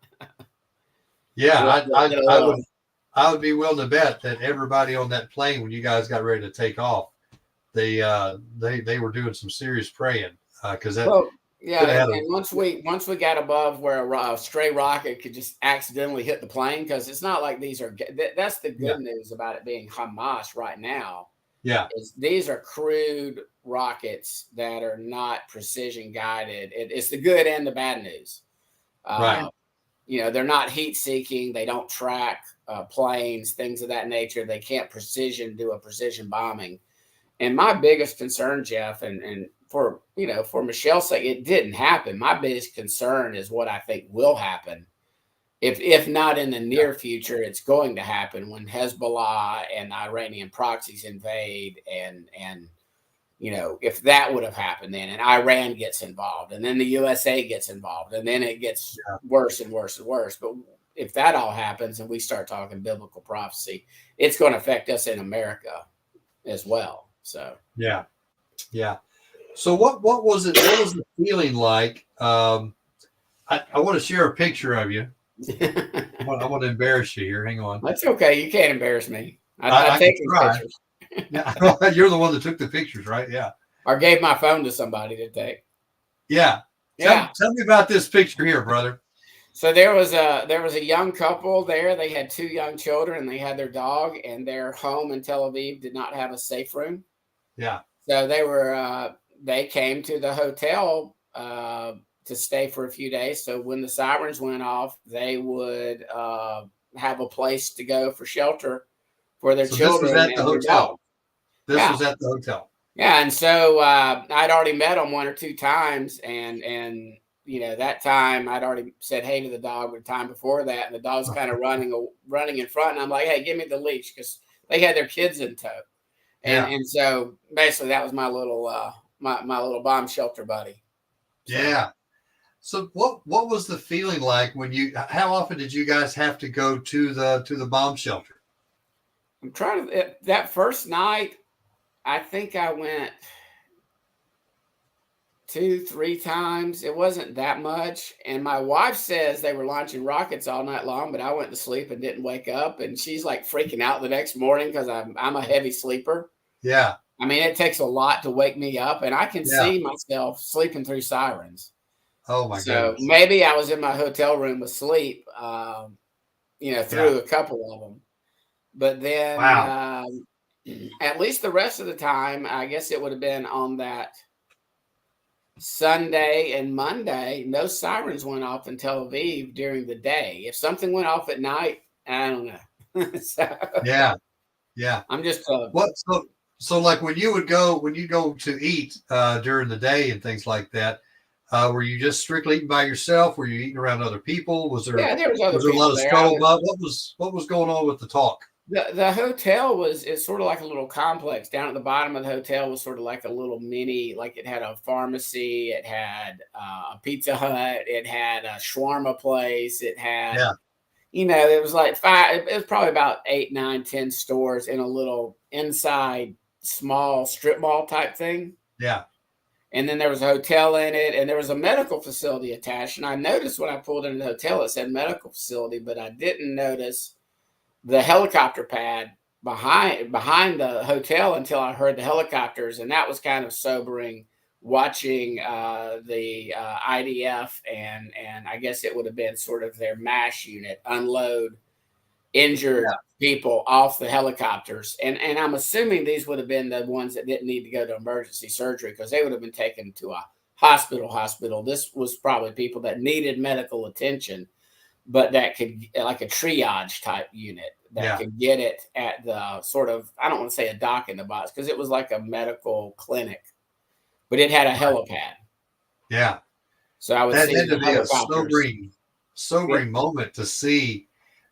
Speaker 1: I would be willing to bet that everybody on that plane when you guys got ready to take off, they were doing some serious praying because and
Speaker 3: once we got above where a stray rocket could just accidentally hit the plane, because it's not like these are that's the good news about it being Hamas right now. Is these are crude rockets that are not precision guided. It's the good and the bad news.
Speaker 1: Right.
Speaker 3: They're not heat seeking. They don't track planes, things of that nature. They can't do a precision bombing. And my biggest concern, Jeff, and for Michelle's sake, it didn't happen. My biggest concern is what I think will happen. If not in the near future, it's going to happen when Hezbollah and Iranian proxies invade and if that would have happened then, and Iran gets involved, and then the USA gets involved, and then it gets worse and worse and worse. But if that all happens and we start talking biblical prophecy, it's going to affect us in America as well. So
Speaker 1: yeah. So what was it? What was the feeling like? I want to share a picture of you. I want to embarrass you here. Hang on.
Speaker 3: That's okay. You can't embarrass me. I take pictures.
Speaker 1: Yeah, you're the one that took the pictures, right? Yeah.
Speaker 3: Or gave my phone to somebody to take.
Speaker 1: Yeah. Tell me about this picture here, brother.
Speaker 3: So there was a young couple there. They had 2 young children, and they had their dog, and their home in Tel Aviv did not have a safe room.
Speaker 1: Yeah.
Speaker 3: So they came to the hotel to stay for a few days. So when the sirens went off, they would have a place to go for shelter for their children.
Speaker 1: This was at the hotel. This was at the hotel.
Speaker 3: Yeah, and so I'd already met them 1 or 2 times, and that time I'd already said hey to the dog. The time before that, and the dog's kind of running in front, and I'm like, hey, give me the leash, because they had their kids in tow, and so basically that was my little my little bomb shelter buddy. So,
Speaker 1: yeah. So what was the feeling like when how often did you guys have to go to the bomb shelter?
Speaker 3: I'm trying to, that first night, I think I went 2-3 times. It wasn't that much. And my wife says they were launching rockets all night long, but I went to sleep and didn't wake up. And she's like freaking out the next morning because I'm a heavy sleeper.
Speaker 1: Yeah.
Speaker 3: I mean, it takes a lot to wake me up, and I can see myself sleeping through sirens.
Speaker 1: Oh my
Speaker 3: So
Speaker 1: goodness.
Speaker 3: maybe I was in my hotel room asleep, through a couple of them. But then
Speaker 1: Wow.
Speaker 3: at least the rest of the time, I guess it would have been on that Sunday and Monday, no sirens went off in Tel Aviv during the day. If something went off at night, I don't know. So
Speaker 1: Yeah. Yeah.
Speaker 3: I'm just
Speaker 1: What so like when you go to eat during the day and things like that, were you just strictly eating by yourself? Were you eating around other people?
Speaker 3: yeah, there was other
Speaker 1: Was there a lot
Speaker 3: people
Speaker 1: of
Speaker 3: there.
Speaker 1: scuttlebutt? What was going on with the talk?
Speaker 3: The hotel is sort of like a little complex. Down at the bottom of the hotel was sort of like a little mini, like it had a pharmacy, it had a Pizza Hut, it had a shawarma place, it had,
Speaker 1: Yeah.
Speaker 3: it was like five, it was probably about 8, 9, 10 stores in a little inside small strip mall type thing.
Speaker 1: Yeah.
Speaker 3: And then there was a hotel in it, and there was a medical facility attached. And I noticed when I pulled into the hotel, it said medical facility, but I didn't notice the helicopter pad behind the hotel until I heard the helicopters, and that was kind of sobering. Watching the IDF and I guess it would have been sort of their MASH unit unload injured people off the helicopters, and I'm assuming these would have been the ones that didn't need to go to emergency surgery because they would have been taken to a hospital. This was probably people that needed medical attention, but that could, like a triage type unit that could get it at the sort of, I don't want to say a dock in the box because it was like a medical clinic, but it had a helipad.
Speaker 1: Yeah.
Speaker 3: So I would
Speaker 1: That
Speaker 3: see
Speaker 1: had to be a
Speaker 3: helicopters.
Speaker 1: sobering moment to see.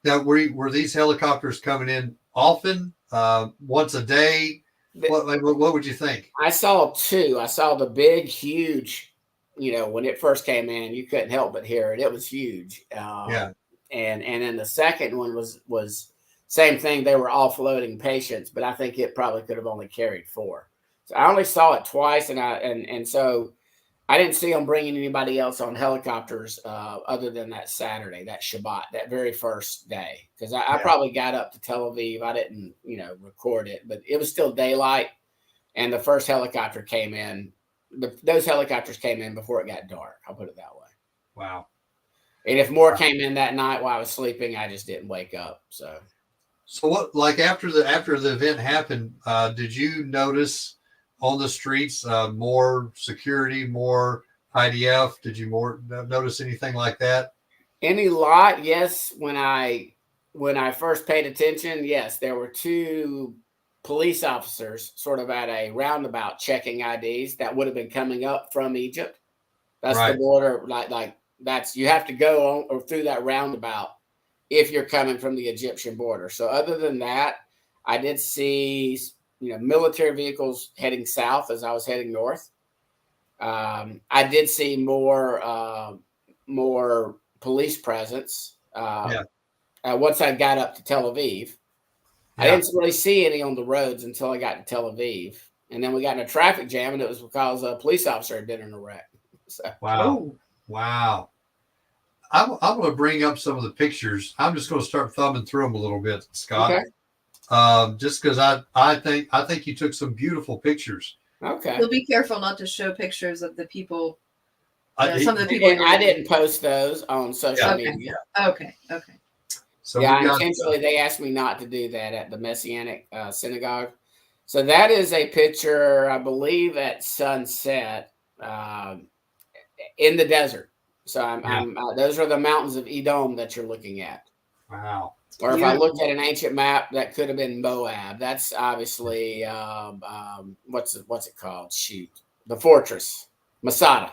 Speaker 1: Now, were these helicopters coming in often, once a day? What would you think?
Speaker 3: I saw two. I saw the big, huge, when it first came in, you couldn't help but hear it. It was huge.
Speaker 1: Yeah.
Speaker 3: And then the second one was same thing. They were offloading patients, but I think it probably could have only carried 4. So I only saw it twice, and so I didn't see them bringing anybody else on helicopters other than that Saturday, that Shabbat, that very first day, because I probably got up to Tel Aviv. I didn't, record it, but it was still daylight, and the first helicopter came in. Those helicopters came in before it got dark. I'll put it that way.
Speaker 1: Wow.
Speaker 3: And if more came in that night while I was sleeping, I just didn't wake up. So
Speaker 1: what, like after the event happened, did you notice on the streets more security, more IDF? Did you notice anything like that?
Speaker 3: Any lot, yes. When I first paid attention, yes, there were 2 police officers sort of at a roundabout checking IDs that would have been coming up from Egypt. That's
Speaker 1: Right.
Speaker 3: the border, like that's, you have to go on or through that roundabout if you're coming from the Egyptian border. So other than that, I did see, military vehicles heading south as I was heading north. I did see more police presence once I got up to Tel Aviv. I didn't really see any on the roads until I got to Tel Aviv. And then we got in a traffic jam, and it was because a police officer had been in a wreck. So,
Speaker 1: Wow. I'm going to bring up some of the pictures. I'm just going to start thumbing through them a little bit, Scott.
Speaker 3: Okay.
Speaker 1: Just because I think you took some beautiful pictures.
Speaker 3: Okay.
Speaker 2: You'll be careful not to show pictures of the people. Some of the people.
Speaker 3: I didn't post those on social media.
Speaker 2: Okay.
Speaker 1: So
Speaker 3: intentionally they asked me not to do that at the Messianic synagogue. So that is a picture, I believe, at sunset in the desert. So those are the mountains of Edom that you're looking at.
Speaker 1: Wow.
Speaker 3: Or if I looked at an ancient map, that could have been Moab. That's obviously what's it called? Shoot, the fortress, Masada.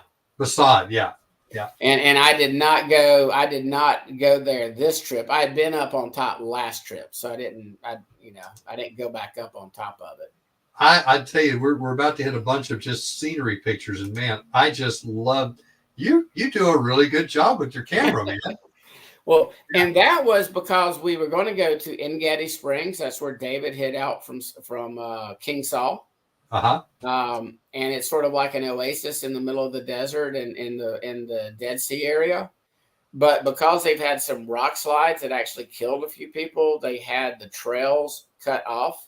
Speaker 1: Yeah.
Speaker 3: And I did not go there this trip. I had been up on top last trip, so I didn't go back up on top of it.
Speaker 1: I tell you, we're about to hit a bunch of just scenery pictures, and man, I just love you. You do a really good job with your camera, man.
Speaker 3: Well, and that was because we were going to go to En-Gedi Springs. That's where David hid out from King Saul. And it's sort of like an oasis in the middle of the desert and in the Dead Sea area. But because they've had some rock slides that actually killed a few people, they had the trails cut off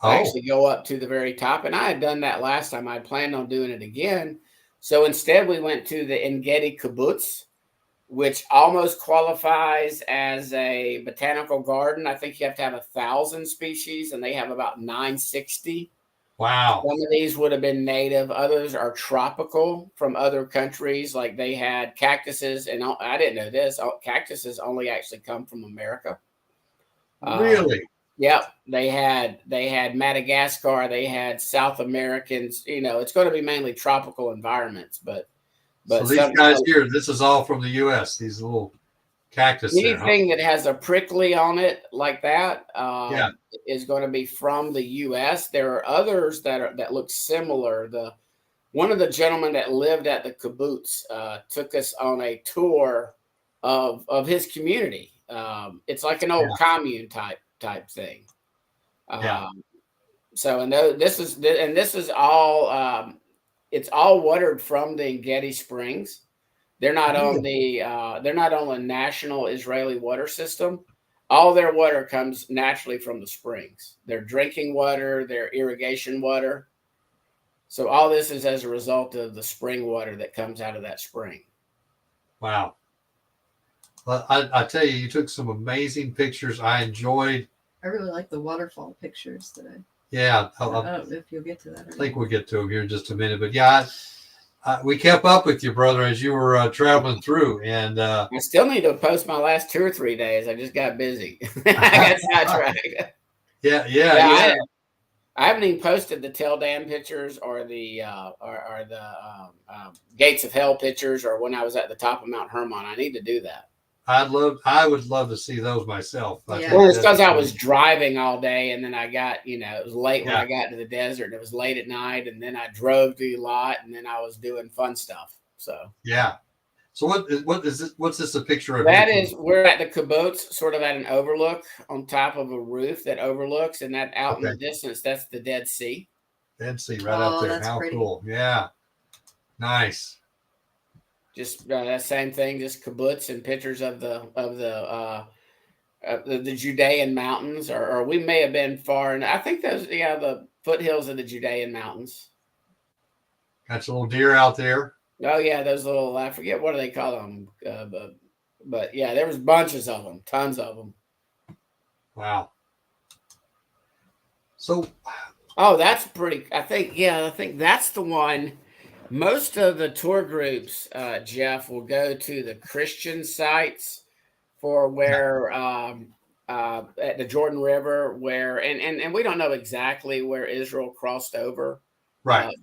Speaker 3: to actually go up to the very top. And I had done that last time. I planned on doing it again. So instead we went to the En-Gedi Kibbutz. which almost qualifies as a botanical garden. I think you have to have 1,000 species, and they have about 960.
Speaker 1: Wow.
Speaker 3: Some of these would have been native. Others are tropical from other countries. Like they had cactuses, and I didn't know this. Cactuses only actually come from America.
Speaker 1: Really?
Speaker 3: Yep. They had Madagascar. They had South Americans. It's going to be mainly tropical environments, but
Speaker 1: So these guys here, this is all from the U.S. These little cactus.
Speaker 3: Anything that has a prickly on it like that
Speaker 1: Yeah.
Speaker 3: is going to be from the U.S. There are others that look similar. One of the gentlemen that lived at the kibbutz took us on a tour of his community. It's like an old commune type thing. So this is all it's all watered from the Engedi Springs. They're not on the national Israeli water system. All their water comes naturally from the springs. Their drinking water, their irrigation water. So all this is as a result of the spring water that comes out of that spring.
Speaker 1: Wow. Well, I tell you, you took some amazing pictures. I enjoyed.
Speaker 2: I really like the waterfall pictures today.
Speaker 1: Yeah.
Speaker 2: I don't know if you'll get to that.
Speaker 1: I think we'll get to them here in just a minute. But yeah, we kept up with you, brother, as you were traveling through. And
Speaker 3: I still need to post my last 2 or 3 days. I just got busy. I got sidetracked.
Speaker 1: Yeah.
Speaker 3: I haven't even posted the Tel Dan pictures or the Gates of Hell pictures or when I was at the top of Mount Hermon. I need to do that.
Speaker 1: I would love to see those myself.
Speaker 2: Yeah.
Speaker 3: Well, it's because I was driving all day, and then I got, it was late when I got to the desert, and it was late at night, and then I drove to a lot, and then I was doing fun stuff. So
Speaker 1: yeah. So what is this? What's this a picture of?
Speaker 3: We're at the kibbutz, sort of at an overlook on top of a roof that overlooks, and that out in the distance, that's the Dead Sea.
Speaker 1: Dead Sea right up there. How pretty. Cool! Yeah, nice.
Speaker 3: Just that same thing, just kibbutz and pictures of the Judean mountains, or we may have been far, and I think those, the foothills of the Judean mountains.
Speaker 1: Got your little deer out there.
Speaker 3: Oh yeah, those little, I forget what do they call them, but yeah, there was bunches of them, tons of them.
Speaker 1: Wow. So,
Speaker 3: that's pretty. I think that's the one. Most of the tour groups, Jeff, will go to the Christian sites for where at the Jordan River, where and we don't know exactly where Israel crossed over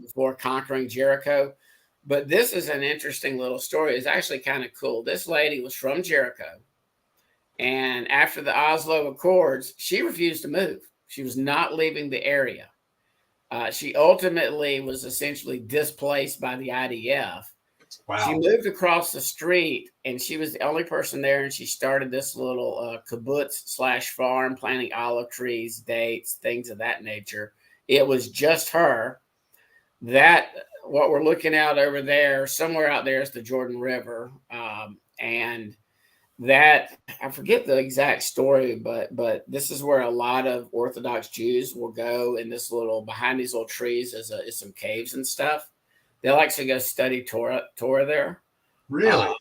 Speaker 3: before conquering Jericho. But this is an interesting little story. It's actually kind of cool. This lady was from Jericho, and after the Oslo Accords, she refused to move. She was not leaving the area. She ultimately was essentially displaced by the IDF. Wow. She moved across the street, and she was the only person there, and she started this little kibbutz/farm, planting olive trees, dates, things of that nature. It was just her. What we're looking at over there, somewhere out there, is the Jordan River, and that, I forget the exact story, but this is where a lot of Orthodox Jews will go in this little, behind these little trees is some caves and stuff. They'll actually go study Torah there.
Speaker 1: Really?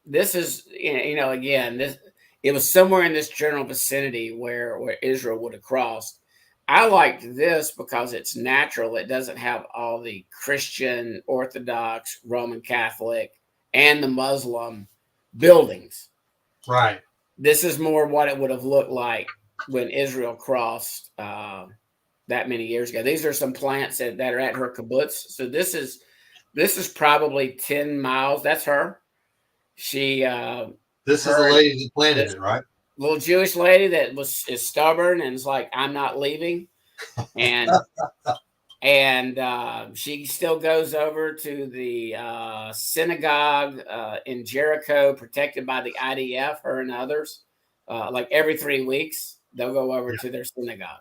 Speaker 3: This is, again, it was somewhere in this general vicinity where Israel would have crossed. I liked this because it's natural. It doesn't have all the Christian, Orthodox, Roman Catholic, and the Muslim buildings.
Speaker 1: Right.
Speaker 3: This is more what it would have looked like when Israel crossed that many years ago. These are some plants that are at her kibbutz. So this is probably 10 miles. That's her. This
Speaker 1: is the lady who planted it, right?
Speaker 3: Little Jewish lady that is stubborn and is like, I'm not leaving. And she still goes over to the synagogue in Jericho, protected by the IDF, her and others. Like every 3 weeks, they'll go over to their synagogue.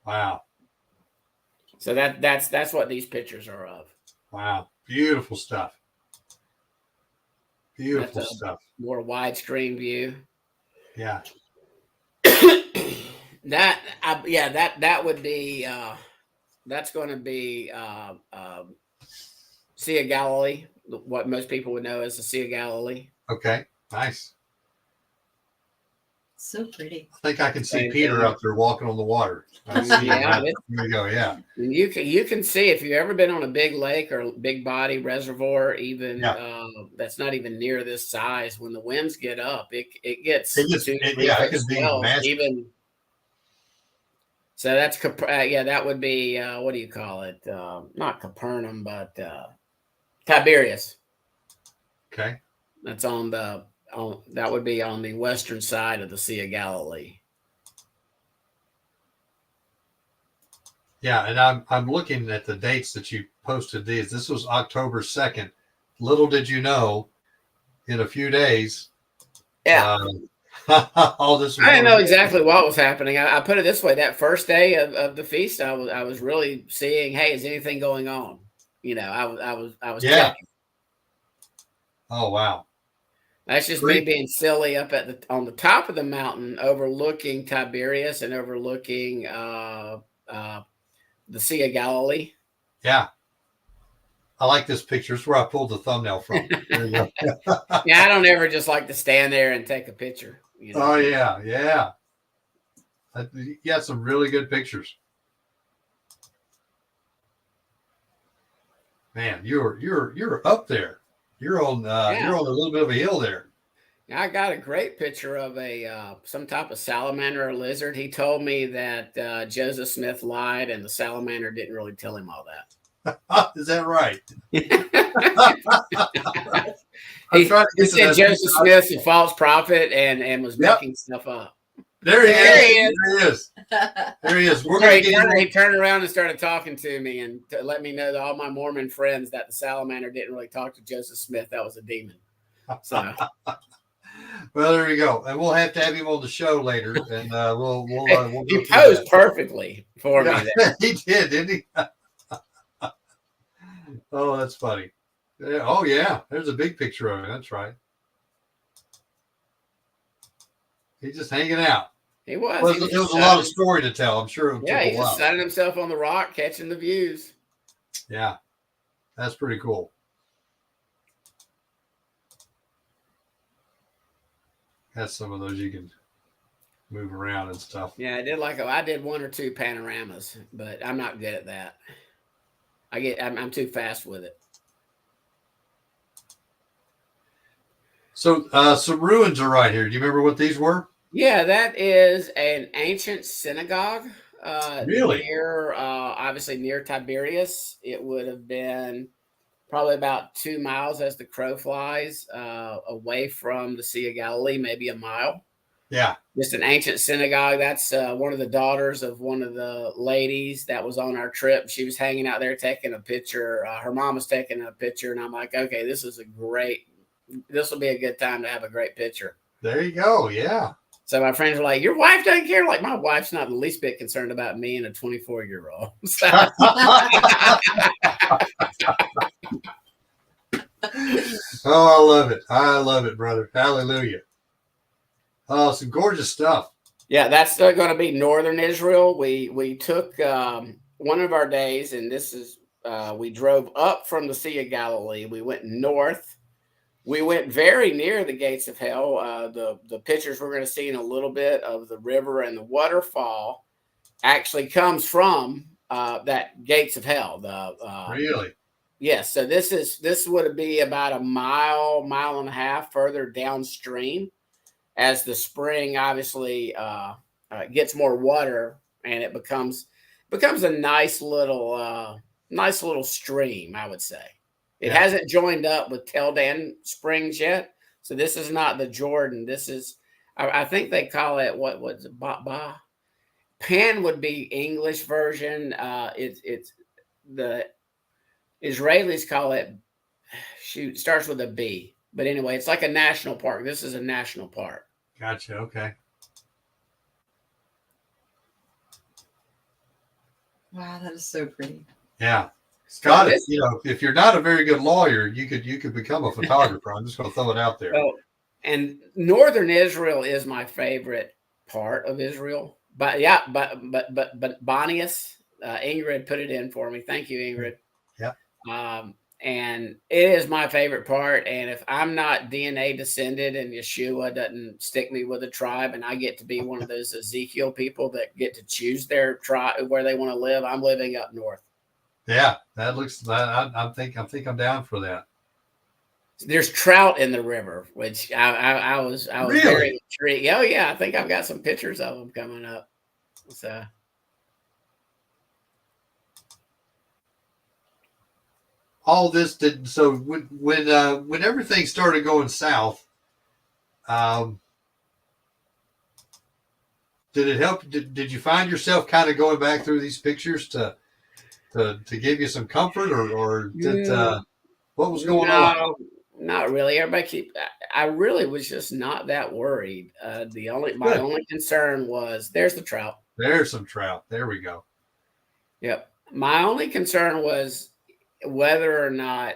Speaker 1: Wow.
Speaker 3: So that's what these pictures are of.
Speaker 1: Wow. Beautiful stuff. Beautiful stuff.
Speaker 3: More widescreen view.
Speaker 1: Yeah.
Speaker 3: that would be that's going to be Sea of Galilee, what most people would know as the Sea of Galilee.
Speaker 1: Okay, nice.
Speaker 2: So pretty.
Speaker 1: I think I can see
Speaker 3: Same
Speaker 1: Peter
Speaker 3: thing.
Speaker 1: out there walking on the water. I see him.
Speaker 3: Yeah,
Speaker 1: There you go. Yeah.
Speaker 3: And you can see if you've ever been on a big lake or big body reservoir, even that's not even near this size. When the winds get up, it gets
Speaker 1: it can be massive.
Speaker 3: even. So that's that would be what do you call it? Not Capernaum, but Tiberias.
Speaker 1: Okay.
Speaker 3: That's that would be on the western side of the Sea of Galilee.
Speaker 1: Yeah, and I'm looking at the dates that you posted these. This was October 2nd. Little did you know, in a few days.
Speaker 3: Yeah.
Speaker 1: All this.
Speaker 3: I didn't know exactly what was happening. I put it this way: that first day of the feast, I was really seeing, hey, is anything going on? I was checking.
Speaker 1: Oh wow.
Speaker 3: That's just me being silly up on the top of the mountain, overlooking Tiberias and overlooking the Sea of Galilee.
Speaker 1: Yeah. I like this picture. It's where I pulled the thumbnail from. There you go.
Speaker 3: Yeah, I don't ever just like to stand there and take a picture.
Speaker 1: Oh yeah, yeah. You got some really good pictures. Man, you're up there. You're on you're on a little bit of a hill there.
Speaker 3: I got a great picture of some type of salamander or lizard. He told me that Joseph Smith lied and the salamander didn't really tell him all that.
Speaker 1: Is that right?
Speaker 3: He said Joseph Smith's a false prophet and was making stuff up.
Speaker 1: There he is. There he is.
Speaker 3: He turned around and started talking to me and let me know to all my Mormon friends that the salamander didn't really talk to Joseph Smith. That was a demon. So.
Speaker 1: Well, there you go. And we'll have to have him on the show later. And we'll
Speaker 3: he posed perfectly for me there.
Speaker 1: He did, didn't he? Oh, that's funny. Yeah. Oh, yeah. There's a big picture of it. That's right. He's just hanging out.
Speaker 3: He was.
Speaker 1: Well, it was a lot of story to tell. I'm sure.
Speaker 3: He's just sunning himself on the rock, catching the views.
Speaker 1: Yeah. That's pretty cool. That's some of those you can move around and stuff.
Speaker 3: Yeah, I did one or two panoramas, but I'm not good at that. I'm too fast with it.
Speaker 1: So some ruins are right here. Do you remember what these were?
Speaker 3: Yeah, that is an ancient synagogue.
Speaker 1: Really?
Speaker 3: Obviously near Tiberias. It would have been probably about 2 miles as the crow flies away from the Sea of Galilee, maybe a mile.
Speaker 1: Yeah.
Speaker 3: Just an ancient synagogue. That's one of the daughters of one of the ladies that was on our trip. She was hanging out there taking a picture. Her mom was taking a picture, and I'm like, okay, this will be a good time to have a great picture.
Speaker 1: There you go. Yeah.
Speaker 3: So my friends were like, your wife doesn't care? Like, my wife's not the least bit concerned about me and a 24-year-old. So.
Speaker 1: Oh, I love it. I love it, brother. Hallelujah. Oh, some gorgeous stuff.
Speaker 3: Yeah, that's going to be northern Israel. We took one of our days, and this is we drove up from the Sea of Galilee. We went north. We went very near the gates of hell. The pictures we're going to see in a little bit of the river and the waterfall actually comes from that gates of hell.
Speaker 1: Really?
Speaker 3: Yes. So this would be about a mile and a half further downstream. As the spring obviously gets more water, and it becomes a nice little stream, I would say. It hasn't joined up with Teldan Springs yet, so this is not the Jordan. This is, I think they call it what's it? Ba. Pan would be English version. It's the Israelis call it. Shoot, starts with a B. But anyway, it's like a national park. This is a national park.
Speaker 1: Gotcha. Okay.
Speaker 2: Wow, that is so pretty.
Speaker 1: Yeah. Scott, if you're not a very good lawyer, you could become a photographer. I'm just going to throw it out there.
Speaker 3: Well, and northern Israel is my favorite part of Israel. But Bonius, Ingrid put it in for me. Thank you, Ingrid.
Speaker 1: Yeah.
Speaker 3: And it is my favorite part. And if I'm not DNA descended and Yeshua doesn't stick me with a tribe and I get to be one of those Ezekiel people that get to choose their tribe where they want to live, I'm living up north.
Speaker 1: Yeah, that looks. I think I'm down for that.
Speaker 3: There's trout in the river, which I was
Speaker 1: Really?
Speaker 3: very intrigued. Oh yeah, I think I've got some pictures of them coming up. So.
Speaker 1: All this did so when everything started going south, did it help? Did you find yourself kind of going back through these pictures to give you some comfort, or did what was going on?
Speaker 3: Not really. I really was just not that worried. My only concern was there's the trout.
Speaker 1: There's some trout. There we go.
Speaker 3: Yep. My only concern was whether or not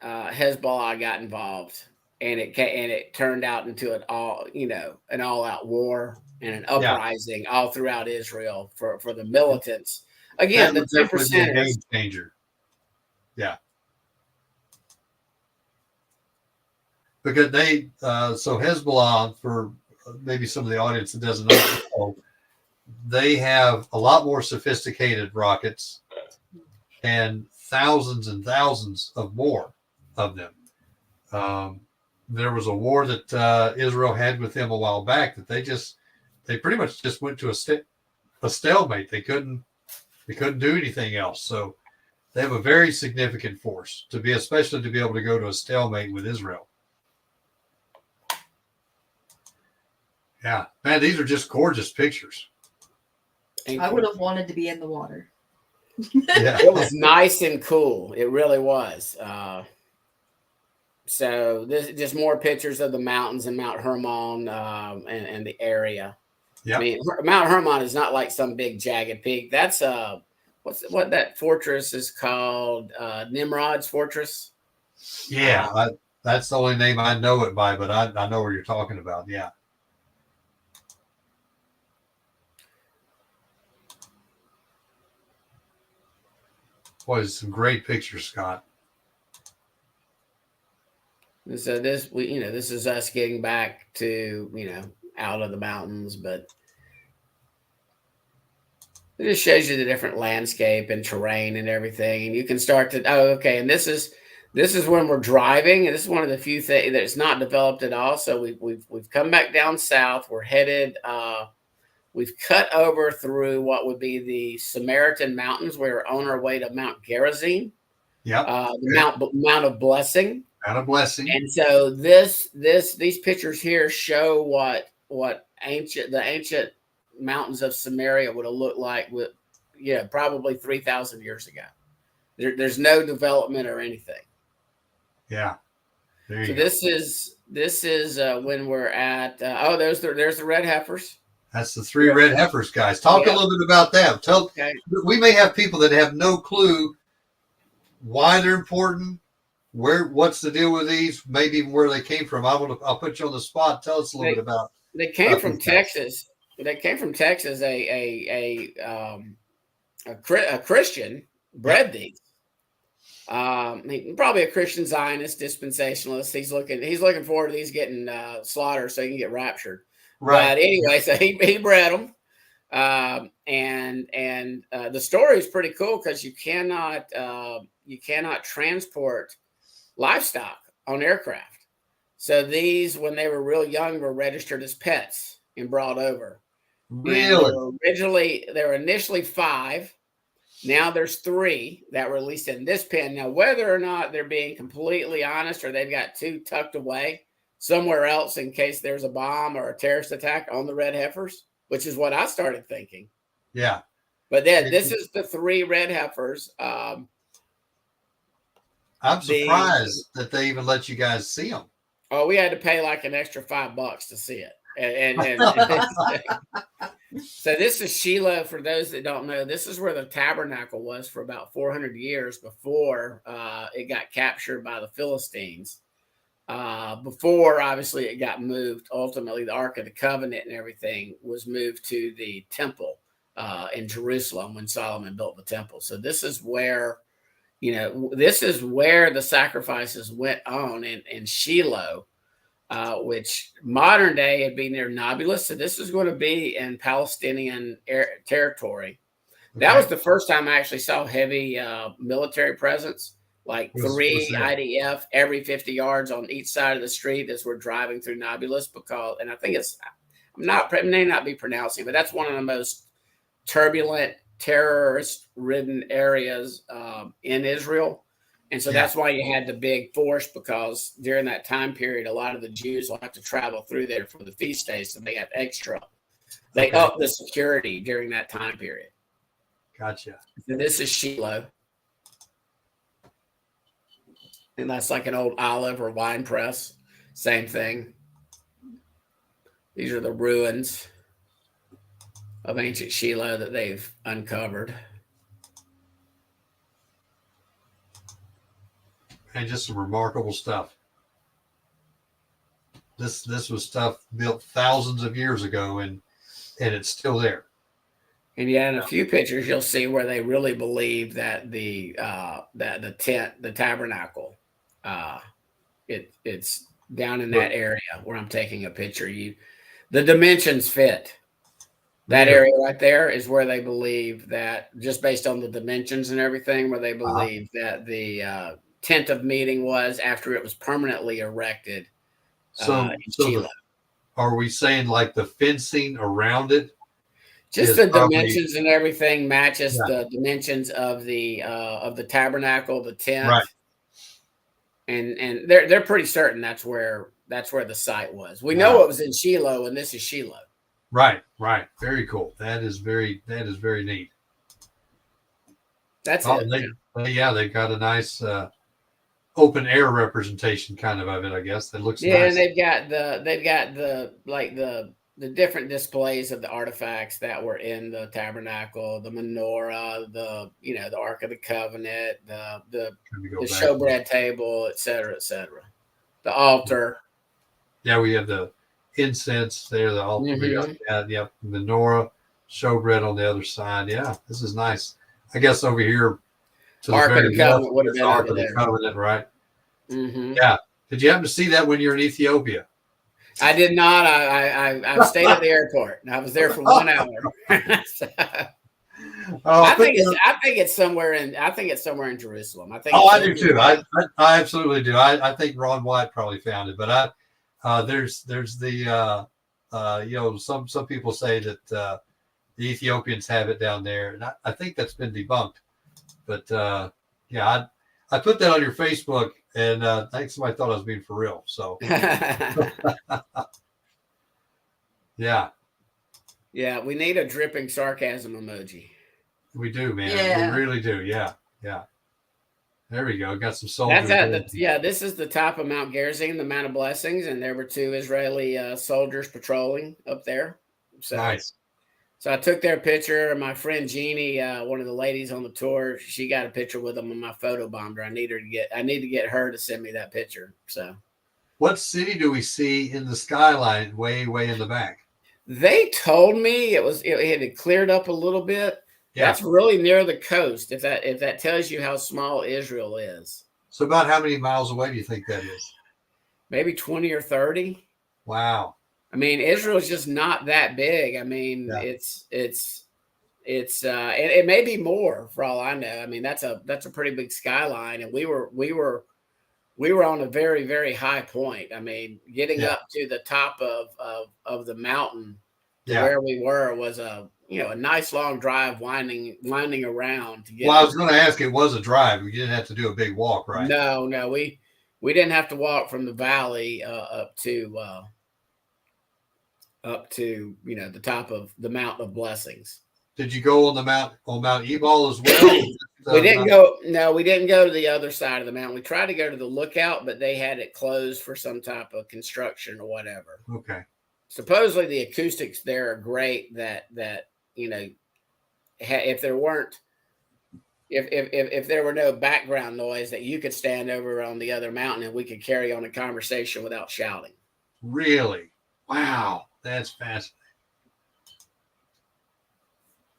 Speaker 3: Hezbollah got involved, and it turned out into an all-out war and an uprising all throughout Israel for the militants. Again, the 10%
Speaker 1: game changer. Yeah. Because they so Hezbollah, for maybe some of the audience that doesn't know, they have a lot more sophisticated rockets and thousands and thousands of more of them. There was a war that Israel had with them a while back that they pretty much just went to a stalemate. They couldn't do anything else. So they have a very significant force especially to be able to go to a stalemate with Israel. Yeah, man, these are just gorgeous pictures.
Speaker 2: I would have wanted to be in the water.
Speaker 3: Yeah. It was nice and cool. It really was. So this just more pictures of the mountains and Mount Hermon and the area. Yeah, I mean, Mount Hermon is not like some big jagged peak. That's what that fortress is called, Nimrod's fortress.
Speaker 1: Yeah, that's the only name I know it by, but I know what you're talking about. Yeah. Boy, some great pictures, Scott.
Speaker 3: So this is us getting back to, out of the mountains, but it just shows you the different landscape and terrain and everything. And you can start to, and this is when we're driving. And this is one of the few things that's not developed at all. So we've come back down south. We're headed, we've cut over through what would be the Samaritan Mountains. We're on our way to Mount Gerizim.
Speaker 1: Yeah.
Speaker 3: The Mount of Blessing.
Speaker 1: Mount of Blessing.
Speaker 3: And so these pictures here show what the ancient mountains of Samaria would have looked like with, probably 3,000 years ago. There's no development or anything.
Speaker 1: Yeah.
Speaker 3: So this is when we're at there's the red heifers.
Speaker 1: That's the three red heifers, guys. Talk a little bit about them. We may have people that have no clue why they're important. What's the deal with these? Maybe where they came from. I'll put you on the spot. Tell us a little bit about.
Speaker 3: They came from Texas. They came from Texas. A Christian bred these. Probably a Christian Zionist dispensationalist. He's looking forward to these getting slaughtered so he can get raptured. Right. But anyway, so he bred them. And the story is pretty cool because you cannot transport livestock on aircraft. So these, when they were real young, were registered as pets and brought over.
Speaker 1: Really?
Speaker 3: There were initially 5. Now there's 3 that were released in this pen. Now, whether or not they're being completely honest or they've got 2 tucked away somewhere else in case there's a bomb or a terrorist attack on the red heifers, which is what I started thinking.
Speaker 1: Yeah.
Speaker 3: But then this is the 3 red heifers.
Speaker 1: I'm surprised that they even let you guys see them.
Speaker 3: Oh, we had to pay like an extra $5 to see it. And so this is Selah. For those that don't know, this is where the tabernacle was for about 400 years before it got captured by the Philistines. Before, obviously, it got moved. Ultimately, the Ark of the Covenant and everything was moved to the temple in Jerusalem when Solomon built the temple. So this is where this is where the sacrifices went on in Shiloh, which modern day would be near Nablus. So this is going to be in Palestinian territory.
Speaker 1: Okay.
Speaker 3: That was the first time I actually saw heavy military presence, like
Speaker 1: Was
Speaker 3: three
Speaker 1: there?
Speaker 3: IDF every 50 yards on each side of the street as we're driving through Nablus. And I think may not be pronouncing, but that's one of the most turbulent, terrorist-ridden areas in Israel. And so that's why you had the big force, because during that time period, a lot of the Jews will have to travel through there for the feast days, so they have extra. They up the security during that time period.
Speaker 1: Gotcha.
Speaker 3: So this is Shiloh. And that's like an old olive or wine press. Same thing. These are the ruins of ancient Shiloh that they've uncovered.
Speaker 1: And just some remarkable stuff. This was stuff built thousands of years ago, and it's still there. And
Speaker 3: in a few pictures, you'll see where they really believe that the tent, the tabernacle, it's down in that area where I'm taking a picture. The dimensions fit. That area right there is where they believe that, just based on the dimensions and everything, where they believe that the tent of meeting was after it was permanently erected.
Speaker 1: So are we saying like the fencing around it?
Speaker 3: Just the dimensions and everything matches the dimensions of the tabernacle, the tent,
Speaker 1: right?
Speaker 3: And they're pretty certain that's where the site was. We know it was in Shiloh, and this is Shiloh.
Speaker 1: Right. Very cool. That is very neat.
Speaker 3: That's it.
Speaker 1: They've got a nice open air representation kind of it, I guess. That looks nice.
Speaker 3: And they've got the different displays of the artifacts that were in the tabernacle, the menorah, the Ark of the Covenant, the showbread table, et cetera, the altar.
Speaker 1: Yeah, we have the incense there, the altar. Mm-hmm. Menorah, showbread on the other side. Yeah, this is nice. I guess over here to
Speaker 3: Ark of the Covenant would have been
Speaker 1: Ark of the Covenant, right?
Speaker 3: Mm-hmm.
Speaker 1: Yeah. Did you happen to see that when you're in Ethiopia?
Speaker 3: I did not. I stayed at the airport. I was there for 1 hour. I think it's somewhere in Jerusalem. I think.
Speaker 1: I do too. I absolutely do. I think Ron White probably found it, but there's the some people say that the Ethiopians have it down there, and I think that's been debunked. But I put that on your Facebook, and I think somebody thought I was being for real. So yeah,
Speaker 3: we need a dripping sarcasm emoji.
Speaker 1: We do, man. Yeah. We really do. Yeah. There we go. Got some soldiers.
Speaker 3: This is the top of Mount Gerizim, the Mount of Blessings, and there were 2 Israeli soldiers patrolling up there. So
Speaker 1: nice.
Speaker 3: So I took their picture. My friend Jeannie, one of the ladies on the tour, she got a picture with them, and my photo bombed her. I need to get her to send me that picture. So,
Speaker 1: what city do we see in the skyline way in the back?
Speaker 3: They told me it had cleared up a little bit. Yeah. That's really near the coast. If that tells you how small Israel is.
Speaker 1: So about how many miles away do you think that is?
Speaker 3: Maybe 20 or 30.
Speaker 1: Wow.
Speaker 3: I mean, Israel's just not that big. I mean, it may be more for all I know. I mean, that's a pretty big skyline, and we were on a very, very high point. I mean, getting up to the top of the mountain where we were was a nice long drive winding around to get.
Speaker 1: Well, I was going to ask, it was a drive. We didn't have to do a big walk, right?
Speaker 3: No, we didn't have to walk from the valley up to the top of the Mount of Blessings.
Speaker 1: Did you go on Mount Ebal as well?
Speaker 3: We didn't go. No, we didn't go to the other side of the mountain. We tried to go to the lookout, but they had it closed for some type of construction or whatever.
Speaker 1: Okay.
Speaker 3: Supposedly the acoustics there are great. That if there were no background noise, that you could stand over on the other mountain and we could carry on a conversation without shouting.
Speaker 1: Really? Wow. That's fascinating.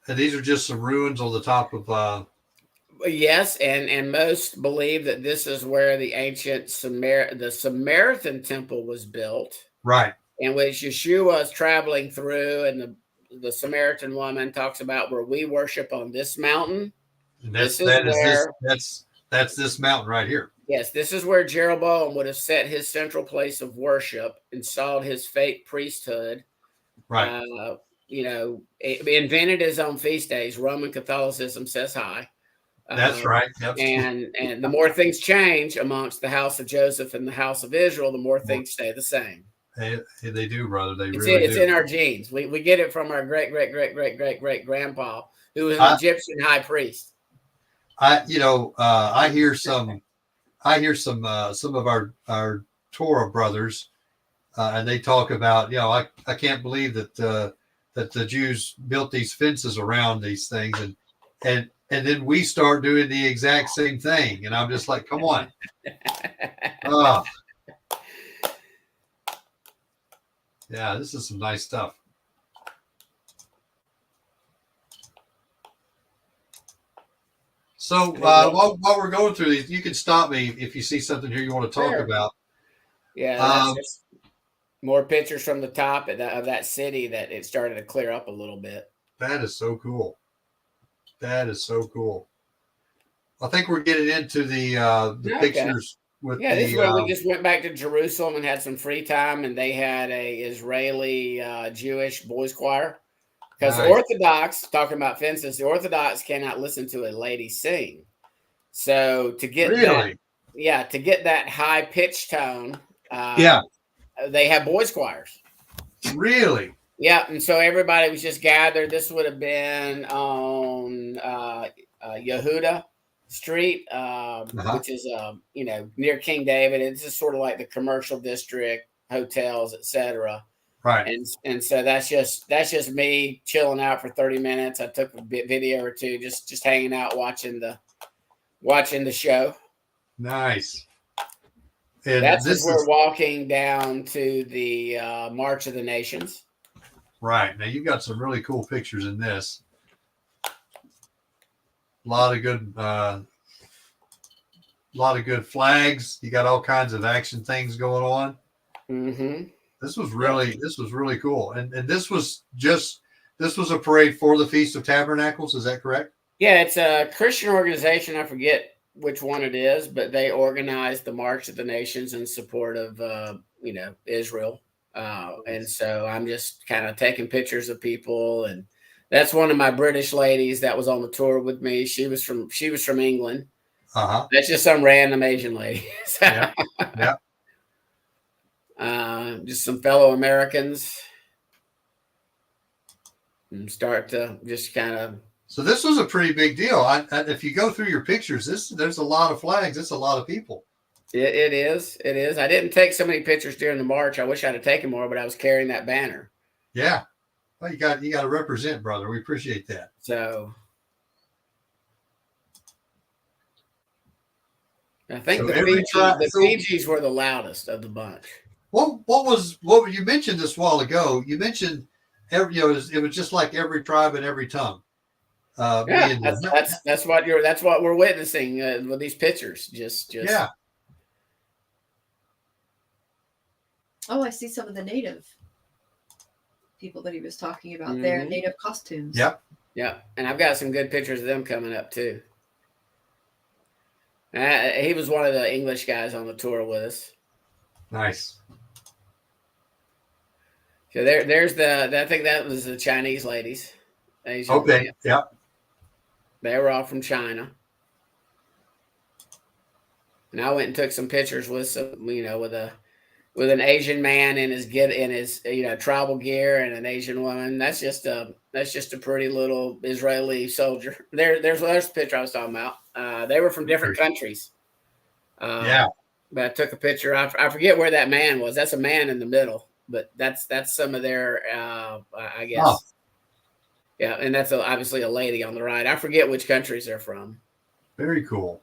Speaker 1: And these are just some ruins on the top of
Speaker 3: Yes, and most believe that this is where the ancient the Samaritan temple was built,
Speaker 1: Right.
Speaker 3: in which Yeshua is traveling through, and the Samaritan woman talks about where we worship on this mountain.
Speaker 1: And
Speaker 3: This is where
Speaker 1: that's this mountain right here.
Speaker 3: Yes, this is where Jeroboam would have set his central place of worship, installed his fake priesthood.
Speaker 1: Right.
Speaker 3: Invented his own feast days. Roman Catholicism says hi.
Speaker 1: That's right. Yep.
Speaker 3: And the more things change amongst the house of Joseph and the house of Israel, the more things stay the same.
Speaker 1: They do, brother.
Speaker 3: It's in our genes. We get it from our great grandpa, who was an Egyptian high priest.
Speaker 1: I hear some of our Torah brothers, and they talk about, I can't believe that the Jews built these fences around these things, and then we start doing the exact same thing, and I'm just like, come on. Yeah, this is some nice stuff. So while we're going through these, you can stop me if you see something here you want to talk about.
Speaker 3: Yeah, that's just more pictures from the top of that city that it started to clear up a little bit.
Speaker 1: That is so cool. That is so cool. I think we're getting into the pictures with
Speaker 3: this is where we just went back to Jerusalem and had some free time, and they had a Israeli Jewish boys choir. Because the Orthodox, talking about fences, the Orthodox cannot listen to a lady sing. So to get that high pitch tone, they have boys choirs.
Speaker 1: Really?
Speaker 3: Yeah, and so everybody was just gathered. This would have been on Yehuda Street, which is near King David. It's just sort of like the commercial district, hotels, etc.
Speaker 1: Right.
Speaker 3: And so that's just me chilling out for 30 minutes. I took a video or two, just hanging out, watching the show.
Speaker 1: Nice. And
Speaker 3: that's as we're walking down to the March of the Nations.
Speaker 1: Right. Now you've got some really cool pictures in this. A lot of good flags. You got all kinds of action things going on.
Speaker 3: Mm-hmm.
Speaker 1: This was really cool. And this was a parade for the Feast of Tabernacles. Is that correct?
Speaker 3: Yeah, it's a Christian organization. I forget which one it is, but they organized the March of the Nations in support of Israel. And so I'm just kind of taking pictures of people, and that's one of my British ladies that was on the tour with me. She was from England. That's just some random Asian lady.
Speaker 1: Yeah.
Speaker 3: Just some fellow Americans, and start to just kind of.
Speaker 1: So this was a pretty big deal. If you go through your pictures, there's a lot of flags. It's a lot of people.
Speaker 3: It is. I didn't take so many pictures during the march. I wish I'd have taken more, but I was carrying that banner.
Speaker 1: Yeah. Well, you got to represent, brother. We appreciate that.
Speaker 3: So I think the Fijis were the loudest of the bunch.
Speaker 1: What you mentioned this while ago? You mentioned it was just like every tribe and every tongue.
Speaker 3: That's what we're witnessing with these pictures. Just
Speaker 1: yeah.
Speaker 2: Oh, I see some of the native people that he was talking about there, native costumes.
Speaker 1: Yep.
Speaker 3: Yeah, and I've got some good pictures of them coming up too. He was one of the English guys on the tour with us.
Speaker 1: Nice.
Speaker 3: So there's I think that was the Chinese ladies.
Speaker 1: Okay. Yeah.
Speaker 3: They were all from China. And I went and took some pictures with with an Asian man in his tribal gear, and an Asian woman. That's just a pretty little Israeli soldier. There's the picture I was talking about. They were from different countries.
Speaker 1: Yeah.
Speaker 3: But I took a picture. I forget where that man was. That's a man in the middle, but that's some of their I guess. Oh. Yeah, and that's obviously a lady on the right. I forget which countries they're from.
Speaker 1: Very cool.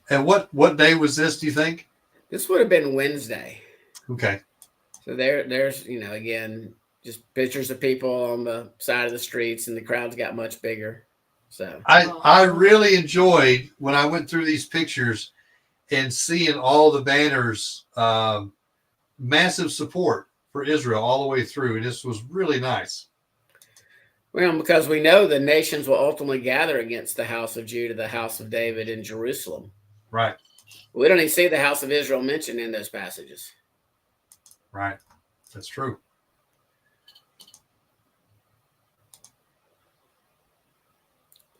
Speaker 1: And what day was this, do you think?
Speaker 3: This would have been Wednesday.
Speaker 1: Okay.
Speaker 3: So there's again, just pictures of people on the side of the streets, and the crowds got much bigger. So
Speaker 1: I really enjoyed when I went through these pictures and seeing all the banners, massive support for Israel all the way through. And this was really nice.
Speaker 3: Well, because we know the nations will ultimately gather against the house of Judah, the house of David in Jerusalem.
Speaker 1: Right.
Speaker 3: We don't even see the house of Israel mentioned in those passages.
Speaker 1: Right. That's true.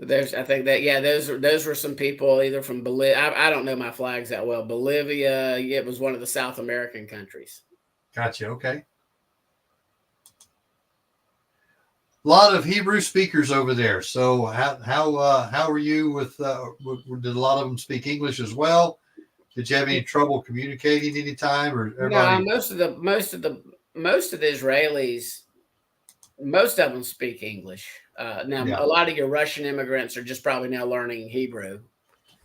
Speaker 3: I think that, those were some people either from Bolivia. I don't know my flags that well. Bolivia, it was one of the South American countries.
Speaker 1: Gotcha. Okay. A lot of Hebrew speakers over there. So how were you with? Did a lot of them speak English as well? Did you have any trouble communicating anytime, or everybody?
Speaker 3: No, most of the Israelis, most of them speak English. Now,
Speaker 1: Yeah.
Speaker 3: a lot of your Russian immigrants are just probably now learning Hebrew.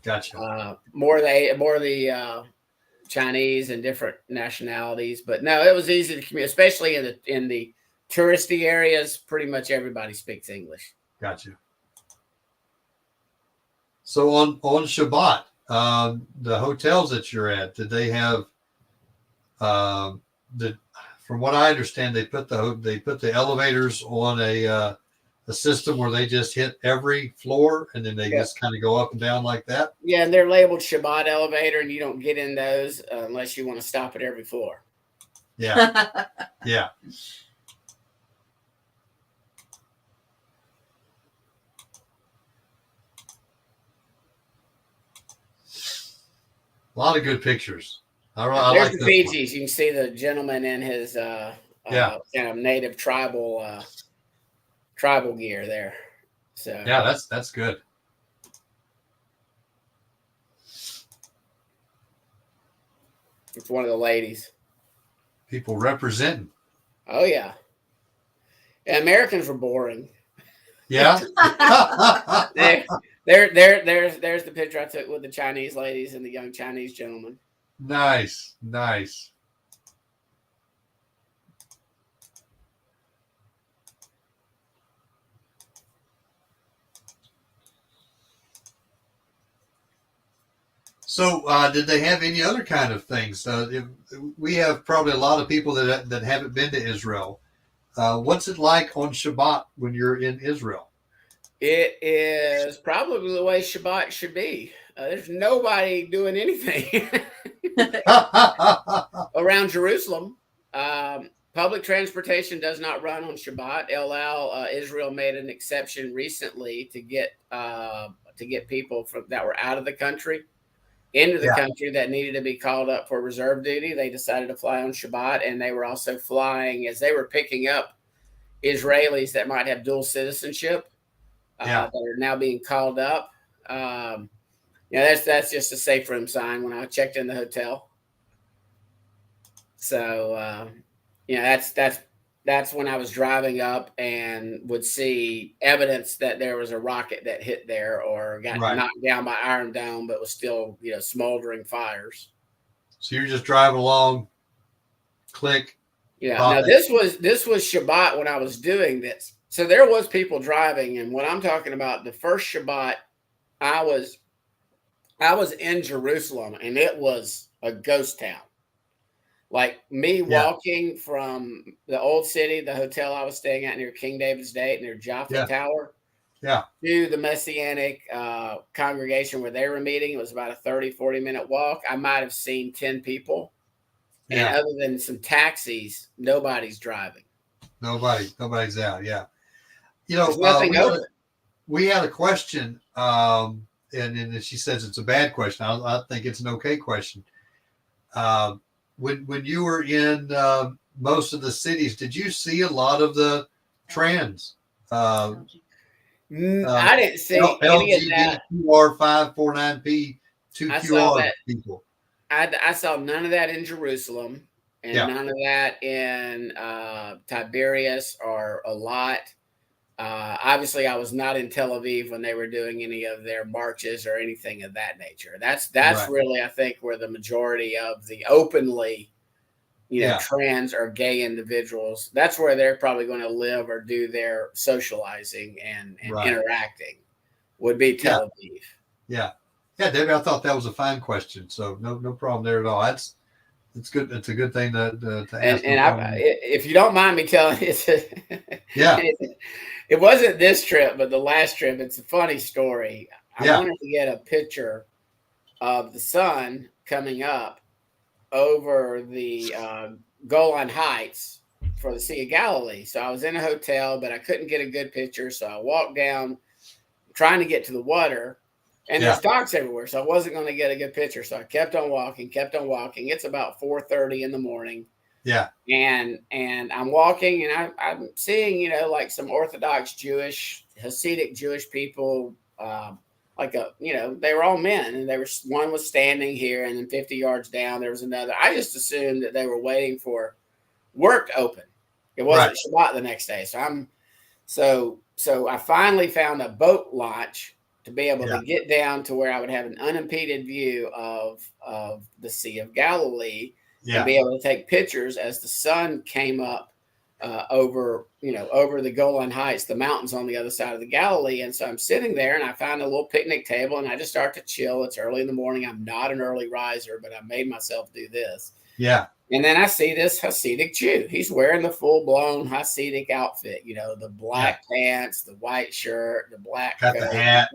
Speaker 1: Gotcha.
Speaker 3: More of the Chinese and different nationalities, but no, it was easy to communicate, especially in the touristy areas. Pretty much everybody speaks English.
Speaker 1: Gotcha. So on Shabbat, the hotels that you're at, did they have? From what I understand, they put the elevators on a system where they just hit every floor and then they just kind of go up and down like that.
Speaker 3: Yeah, and they're labeled Shabbat elevator, and you don't get in those unless you want to stop at every floor.
Speaker 1: Yeah, yeah. A lot of good pictures. I
Speaker 3: There's
Speaker 1: like
Speaker 3: the Fijis. You can see the gentleman in his kind of native tribal gear there. So
Speaker 1: yeah, that's good.
Speaker 3: It's one of the ladies.
Speaker 1: People representing.
Speaker 3: Oh yeah. Americans were boring.
Speaker 1: Yeah.
Speaker 3: There's the picture I took with the Chinese ladies and the young Chinese gentleman.
Speaker 1: Nice. So, did they have any other kind of things? We have probably a lot of people that haven't been to Israel. What's it like on Shabbat when you're in Israel?
Speaker 3: It is probably the way Shabbat should be. There's nobody doing anything around Jerusalem. Public transportation does not run on Shabbat. El Al, Israel made an exception recently to get people that were out of the country into the country that needed to be called up for reserve duty. They decided to fly on Shabbat, and they were also flying as they were picking up Israelis that might have dual citizenship that are now being called up. That's just a safe room sign when I checked in the hotel. So that's when I was driving up and would see evidence that there was a rocket that hit there or got knocked down by Iron Dome, but was still, smoldering fires.
Speaker 1: So you're just driving along, click.
Speaker 3: Yeah. Now this was Shabbat when I was doing this. So there was people driving, and what I'm talking about, the first Shabbat, I was in Jerusalem, and it was a ghost town. Like me walking from the old city, the hotel I was staying at near King David's Gate, near Jaffa Tower, to the Messianic congregation where they were meeting. It was about a 30-40 minute walk. I might have seen 10 people. And other than some taxis, nobody's driving.
Speaker 1: Nobody's out. Yeah. We had a question, and she says it's a bad question. I think it's an okay question. When you were in most of the cities, did you see a lot of the trans?
Speaker 3: I didn't see any of that.
Speaker 1: LGBTQ549P 2QR people.
Speaker 3: I saw none of that in Jerusalem, and none of that in Tiberias or a lot. Obviously, I was not in Tel Aviv when they were doing any of their marches or anything of that nature. That's really, I think, where the majority of the openly trans or gay individuals. That's where they're probably going to live or do their socializing and interacting, would be Tel Aviv.
Speaker 1: Yeah, David, I thought that was a fine question. So no problem there at all. It's good. It's a good thing to ask.
Speaker 3: And if you don't mind me telling you,
Speaker 1: yeah,
Speaker 3: it wasn't this trip, but the last trip. It's a funny story. I wanted to get a picture of the sun coming up over the Golan Heights for the Sea of Galilee. So I was in a hotel, but I couldn't get a good picture. So I walked down trying to get to the water, and there's docks everywhere. So I wasn't going to get a good picture. So I kept on walking. It's about 4:30 in the morning.
Speaker 1: Yeah.
Speaker 3: And I'm walking, and I'm seeing, like some Orthodox Jewish, Hasidic Jewish people, they were all men, and one was standing here, and then 50 yards down, there was another. I just assumed that they were waiting for work to open. It wasn't Shabbat the next day. So I finally found a boat launch to be able to get down to where I would have an unimpeded view of the Sea of Galilee and be able to take pictures as the sun came up over the Golan Heights, the mountains on the other side of the Galilee. And so I'm sitting there, and I found a little picnic table, and I just start to chill. It's early in the morning. I'm not an early riser, but I made myself do this.
Speaker 1: Yeah.
Speaker 3: And then I see this Hasidic Jew. He's wearing the full-blown Hasidic outfit, the black pants, the white shirt, the black
Speaker 1: coat, the hat.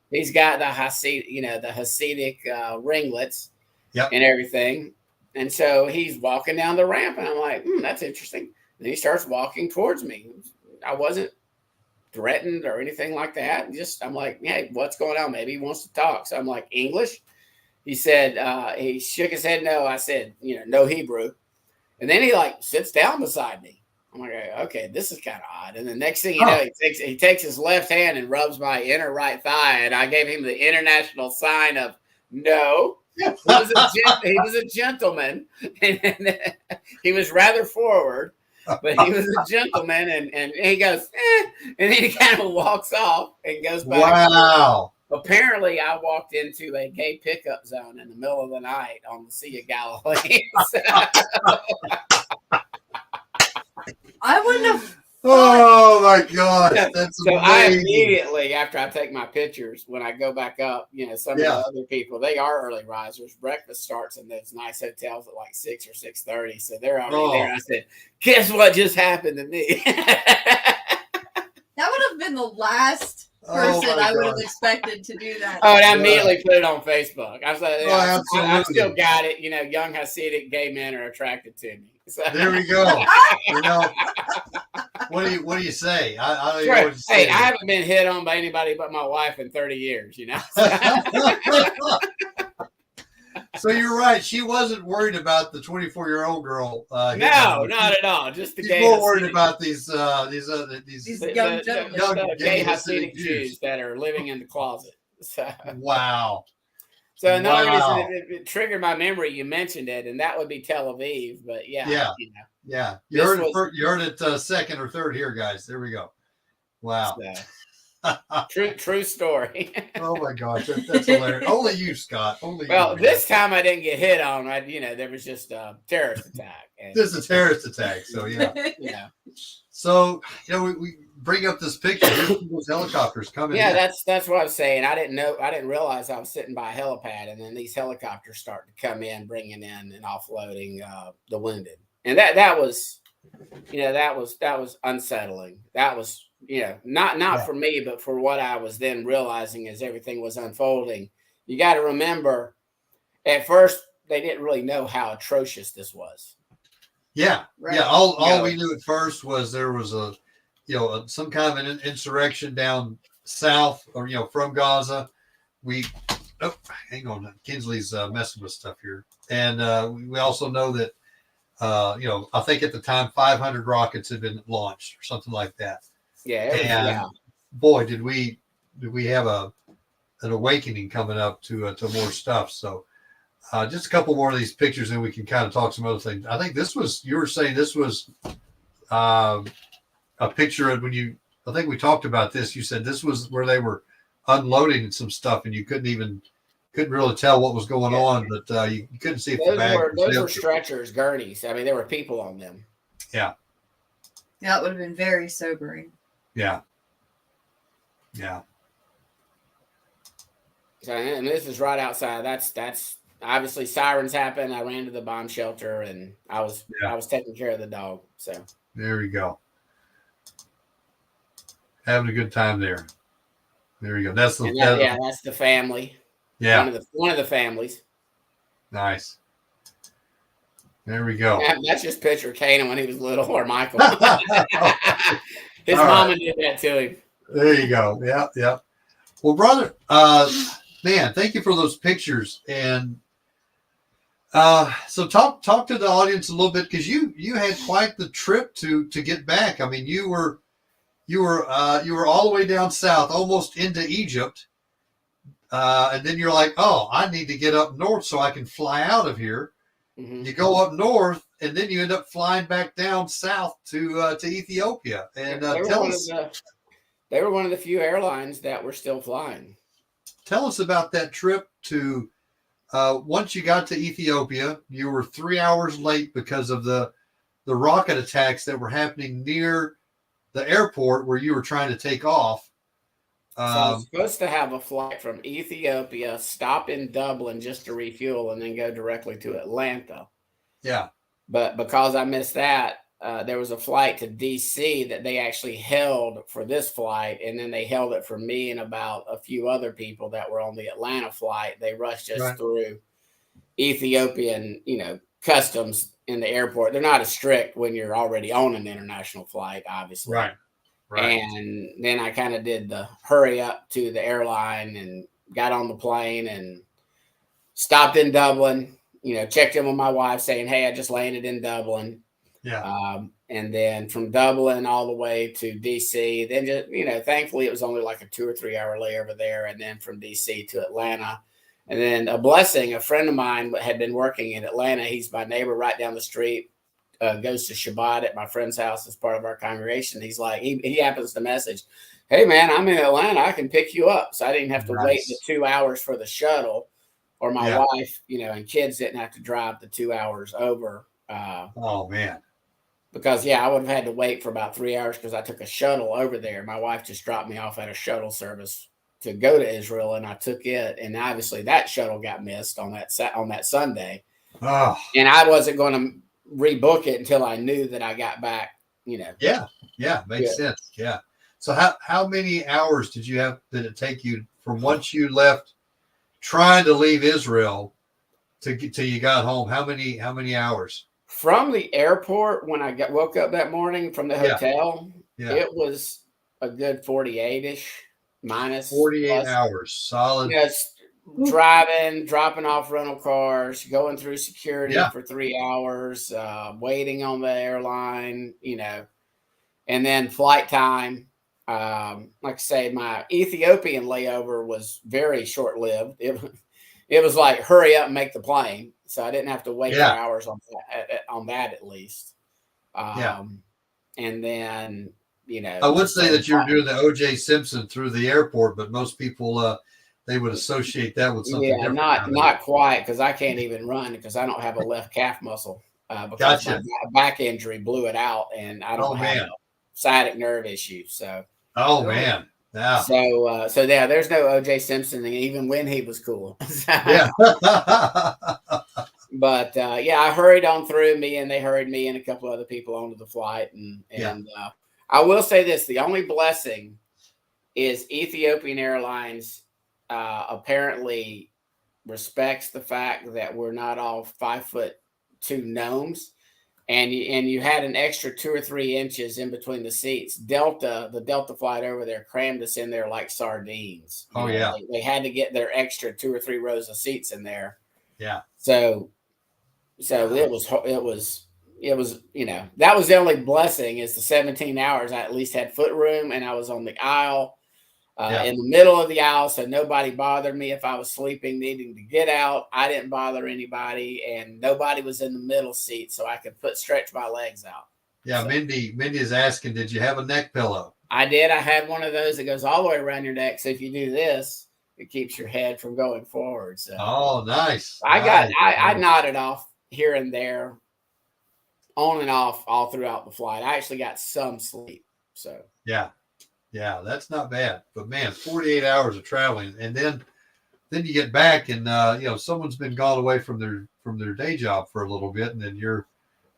Speaker 3: He's got the Hasidic ringlets and everything. And so he's walking down the ramp, and I'm like, that's interesting. And he starts walking towards me. I wasn't threatened or anything like that. I'm like, hey, what's going on? Maybe he wants to talk. So I'm like, English? He said, he shook his head no. I said, no Hebrew. And then he sits down beside me. I'm like, okay, this is kind of odd. And the next thing you know, he takes his left hand and rubs my inner right thigh. And I gave him the international sign of no. He was a gentleman. And he was rather forward, but he was a gentleman. And he goes, and then he kind of walks off and goes back.
Speaker 1: Wow.
Speaker 3: Apparently, I walked into a gay pickup zone in the middle of the night on the Sea of Galilee.
Speaker 2: I wouldn't have.
Speaker 1: Oh my gosh, that's
Speaker 3: so
Speaker 1: amazing.
Speaker 3: I immediately, after I take my pictures, when I go back up, some of the other people, they are early risers. Breakfast starts in those nice hotels at 6 or 6:30, so they're already there. I said, "Guess what just happened to me?"
Speaker 2: That would have been the last person I would have expected to do that.
Speaker 3: Oh, and I immediately put it on Facebook. I was like,
Speaker 1: absolutely.
Speaker 3: I still got it. Young Hasidic gay men are attracted to me. So.
Speaker 1: There we go. What do you say? I don't even know what to say.
Speaker 3: Hey, I haven't been hit on by anybody but my wife in 30 years.
Speaker 1: So you're right. She wasn't worried about the 24-year-old girl.
Speaker 3: No, not at all. Just the
Speaker 1: She's
Speaker 3: gay.
Speaker 1: more worried about these
Speaker 2: young
Speaker 3: gay Hasidic Jews that are living in the closet. So.
Speaker 1: Wow.
Speaker 3: So another reason it triggered my memory, you mentioned it, and that would be Tel Aviv. But yeah.
Speaker 1: You heard it second or third here, guys. There we go. Wow.
Speaker 3: True story.
Speaker 1: Oh my gosh, that's hilarious. Only you, Scott. Only
Speaker 3: you.
Speaker 1: This
Speaker 3: time I didn't get hit on. There was just a terrorist attack.
Speaker 1: This is a terrorist attack. So yeah. So we bring up this picture. Those helicopters coming.
Speaker 3: Yeah, that's what I was saying. I didn't realize I was sitting by a helipad, and then these helicopters start to come in, bringing in and offloading the wounded, and that was unsettling. That was not for me, but for what I was then realizing as everything was unfolding. You got to remember, at first they didn't really know how atrocious this was.
Speaker 1: Yeah, right. Yeah. All we knew at first was there was some kind of an insurrection down south, or from Gaza. Hang on, Kinsley's messing with stuff here, and we also know that I think at the time 500 rockets had been launched or something like that.
Speaker 3: Yeah,
Speaker 1: boy, did we have an awakening coming up to more stuff. So. Just a couple more of these pictures, and we can kind of talk some other things. I think you were saying this was a picture of I think we talked about this. You said this was where they were unloading some stuff, and you couldn't even couldn't really tell what was going on, but you couldn't see if the bag was
Speaker 3: those were
Speaker 1: empty.
Speaker 3: stretchers, gurneys. I mean, there were people on them.
Speaker 1: Yeah.
Speaker 2: Yeah, it would have been very sobering.
Speaker 1: Yeah. Yeah.
Speaker 3: So, and this is right outside. That's obviously sirens happened. I ran to the bomb shelter, and I was taking care of the dog. So
Speaker 1: there you go. Having a good time there. There you go. That's the
Speaker 3: that's the family.
Speaker 1: Yeah.
Speaker 3: One of the families.
Speaker 1: Nice. There we go.
Speaker 3: That's just picture Canaan when he was little, or Michael. His
Speaker 1: All
Speaker 3: mama
Speaker 1: right.
Speaker 3: did that to him.
Speaker 1: There you go. Yeah, yeah. Well, brother, man, thank you for those pictures. And so talk to the audience a little bit, because you had quite the trip to get back. I mean, you were all the way down south, almost into Egypt, and then you're like, oh, I need to get up north so I can fly out of here. Mm-hmm. You go up north, and then you end up flying back down south to Ethiopia. And
Speaker 3: they were one of the few airlines that were still flying.
Speaker 1: Tell us about that trip to. Once you got to Ethiopia, you were 3 hours late because of the rocket attacks that were happening near the airport where you were trying to take off.
Speaker 3: So I was supposed to have a flight from Ethiopia, stop in Dublin just to refuel, and then go directly to Atlanta.
Speaker 1: Yeah.
Speaker 3: But because I missed that, there was a flight to D.C. that they actually held for this flight, and then they held it for me and about a few other people that were on the Atlanta flight. They rushed us through Ethiopian, customs in the airport. They're not as strict when you're already on an international flight, obviously.
Speaker 1: Right.
Speaker 3: And then I kind of did the hurry up to the airline and got on the plane and stopped in Dublin, checked in with my wife saying, hey, I just landed in Dublin.
Speaker 1: Yeah.
Speaker 3: And then from Dublin all the way to DC, then just, thankfully it was only like a 2 or 3 hour layover there. And then from DC to Atlanta. And then a blessing, a friend of mine had been working in Atlanta. He's my neighbor right down the street, goes to Shabbat at my friend's house as part of our congregation. He's like, he happens to message, hey man, I'm in Atlanta. I can pick you up. So I didn't have to wait the 2 hours for the shuttle, or my wife, and kids didn't have to drive the 2 hours over.
Speaker 1: Oh man.
Speaker 3: Because, I would have had to wait for about 3 hours because I took a shuttle over there. My wife just dropped me off at a shuttle service to go to Israel, and I took it. And obviously that shuttle got missed on that Sunday.
Speaker 1: Oh.
Speaker 3: And I wasn't going to rebook it until I knew that I got back,
Speaker 1: Yeah. Makes sense. Yeah. So how many hours did it take you from once you left trying to leave Israel till you got home? How many hours?
Speaker 3: From the airport, when I woke up that morning from the hotel, it was a good 48-ish minus
Speaker 1: 48 hours solid.
Speaker 3: Just driving, dropping off rental cars, going through security for 3 hours, waiting on the airline, and then flight time. Like I say, my Ethiopian layover was very short-lived. It was like hurry up and make the plane. So I didn't have to wait for hours on that at least. And then,
Speaker 1: I would say that you're doing the O.J. Simpson through the airport, but most people, they would associate that with something different.
Speaker 3: Not quite, because I can't even run because I don't have a left calf muscle. Because my back injury blew it out, and I don't have a sciatic nerve issue. So.
Speaker 1: Oh man. Yeah.
Speaker 3: So there's no O.J. Simpson even when he was cool.
Speaker 1: Yeah.
Speaker 3: But I hurried on through. They hurried me and a couple other people onto the flight, and I will say this: the only blessing is Ethiopian Airlines apparently respects the fact that we're not all 5'2" gnomes. And you had an extra 2 or 3 inches in between the seats. The Delta flight over there crammed us in there like sardines. They had to get their extra 2 or 3 rows of seats in there.
Speaker 1: Yeah.
Speaker 3: So it was that was the only blessing is the 17 hours. I at least had foot room, and I was on the aisle. In the middle of the aisle, so nobody bothered me if I was sleeping, needing to get out. I didn't bother anybody, and nobody was in the middle seat, so I could stretch my legs out.
Speaker 1: Yeah, so, Mindy is asking, did you have a neck pillow?
Speaker 3: I did. I had one of those that goes all the way around your neck. So if you do this, It keeps your head from going forward. So
Speaker 1: Oh, nice.
Speaker 3: I nodded off here and there, on and off all throughout the flight. I actually got some sleep. So
Speaker 1: yeah, that's not bad. But man, 48 hours of traveling, and then you get back, and someone's been gone away from their day job for a little bit, and then you're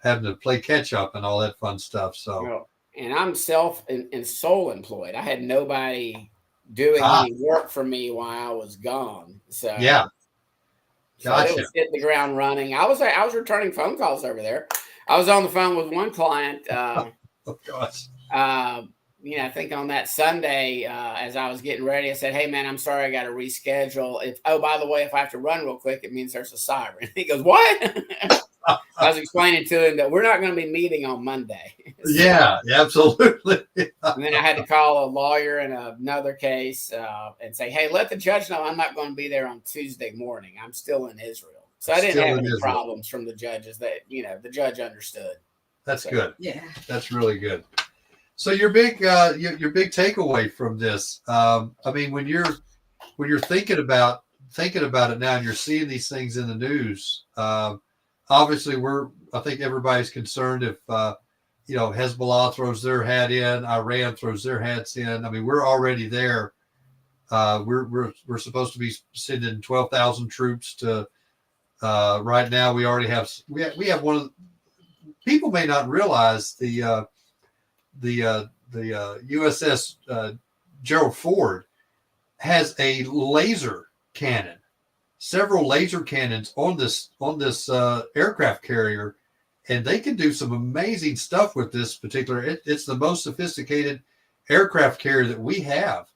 Speaker 1: having to play catch up and all that fun stuff. So,
Speaker 3: and I'm self and sole employed. I had nobody doing any work for me while I was gone. So
Speaker 1: yeah,
Speaker 3: gotcha. So it was hitting the ground running. I was returning phone calls over there. I was on the phone with one client.
Speaker 1: oh gosh.
Speaker 3: I think on that Sunday, as I was getting ready, I said, "Hey man, I'm sorry, I got to reschedule. By the way, if I have to run real quick, it means there's a siren." He goes, "What?" I was explaining to him that we're not going to be meeting on Monday. So,
Speaker 1: yeah, absolutely.
Speaker 3: And then I had to call a lawyer in another case and say, "Hey, let the judge know I'm not going to be there on Tuesday morning. I'm still in Israel." So I didn't have any problems from the judges. That the judge understood.
Speaker 1: That's good.
Speaker 2: Yeah,
Speaker 1: that's really good. So your big takeaway from this, I mean, when you're thinking about it now, and you're seeing these things in the news, obviously I think everybody's concerned if Hezbollah throws their hat in, Iran throws their hats in. I mean, we're already there. We're supposed to be sending 12,000 troops to. Right now, we already have one of the, people may not realize the USS Gerald Ford has a laser cannon, several laser cannons on this aircraft carrier, and they can do some amazing stuff with this particular. It's the most sophisticated aircraft carrier that we have,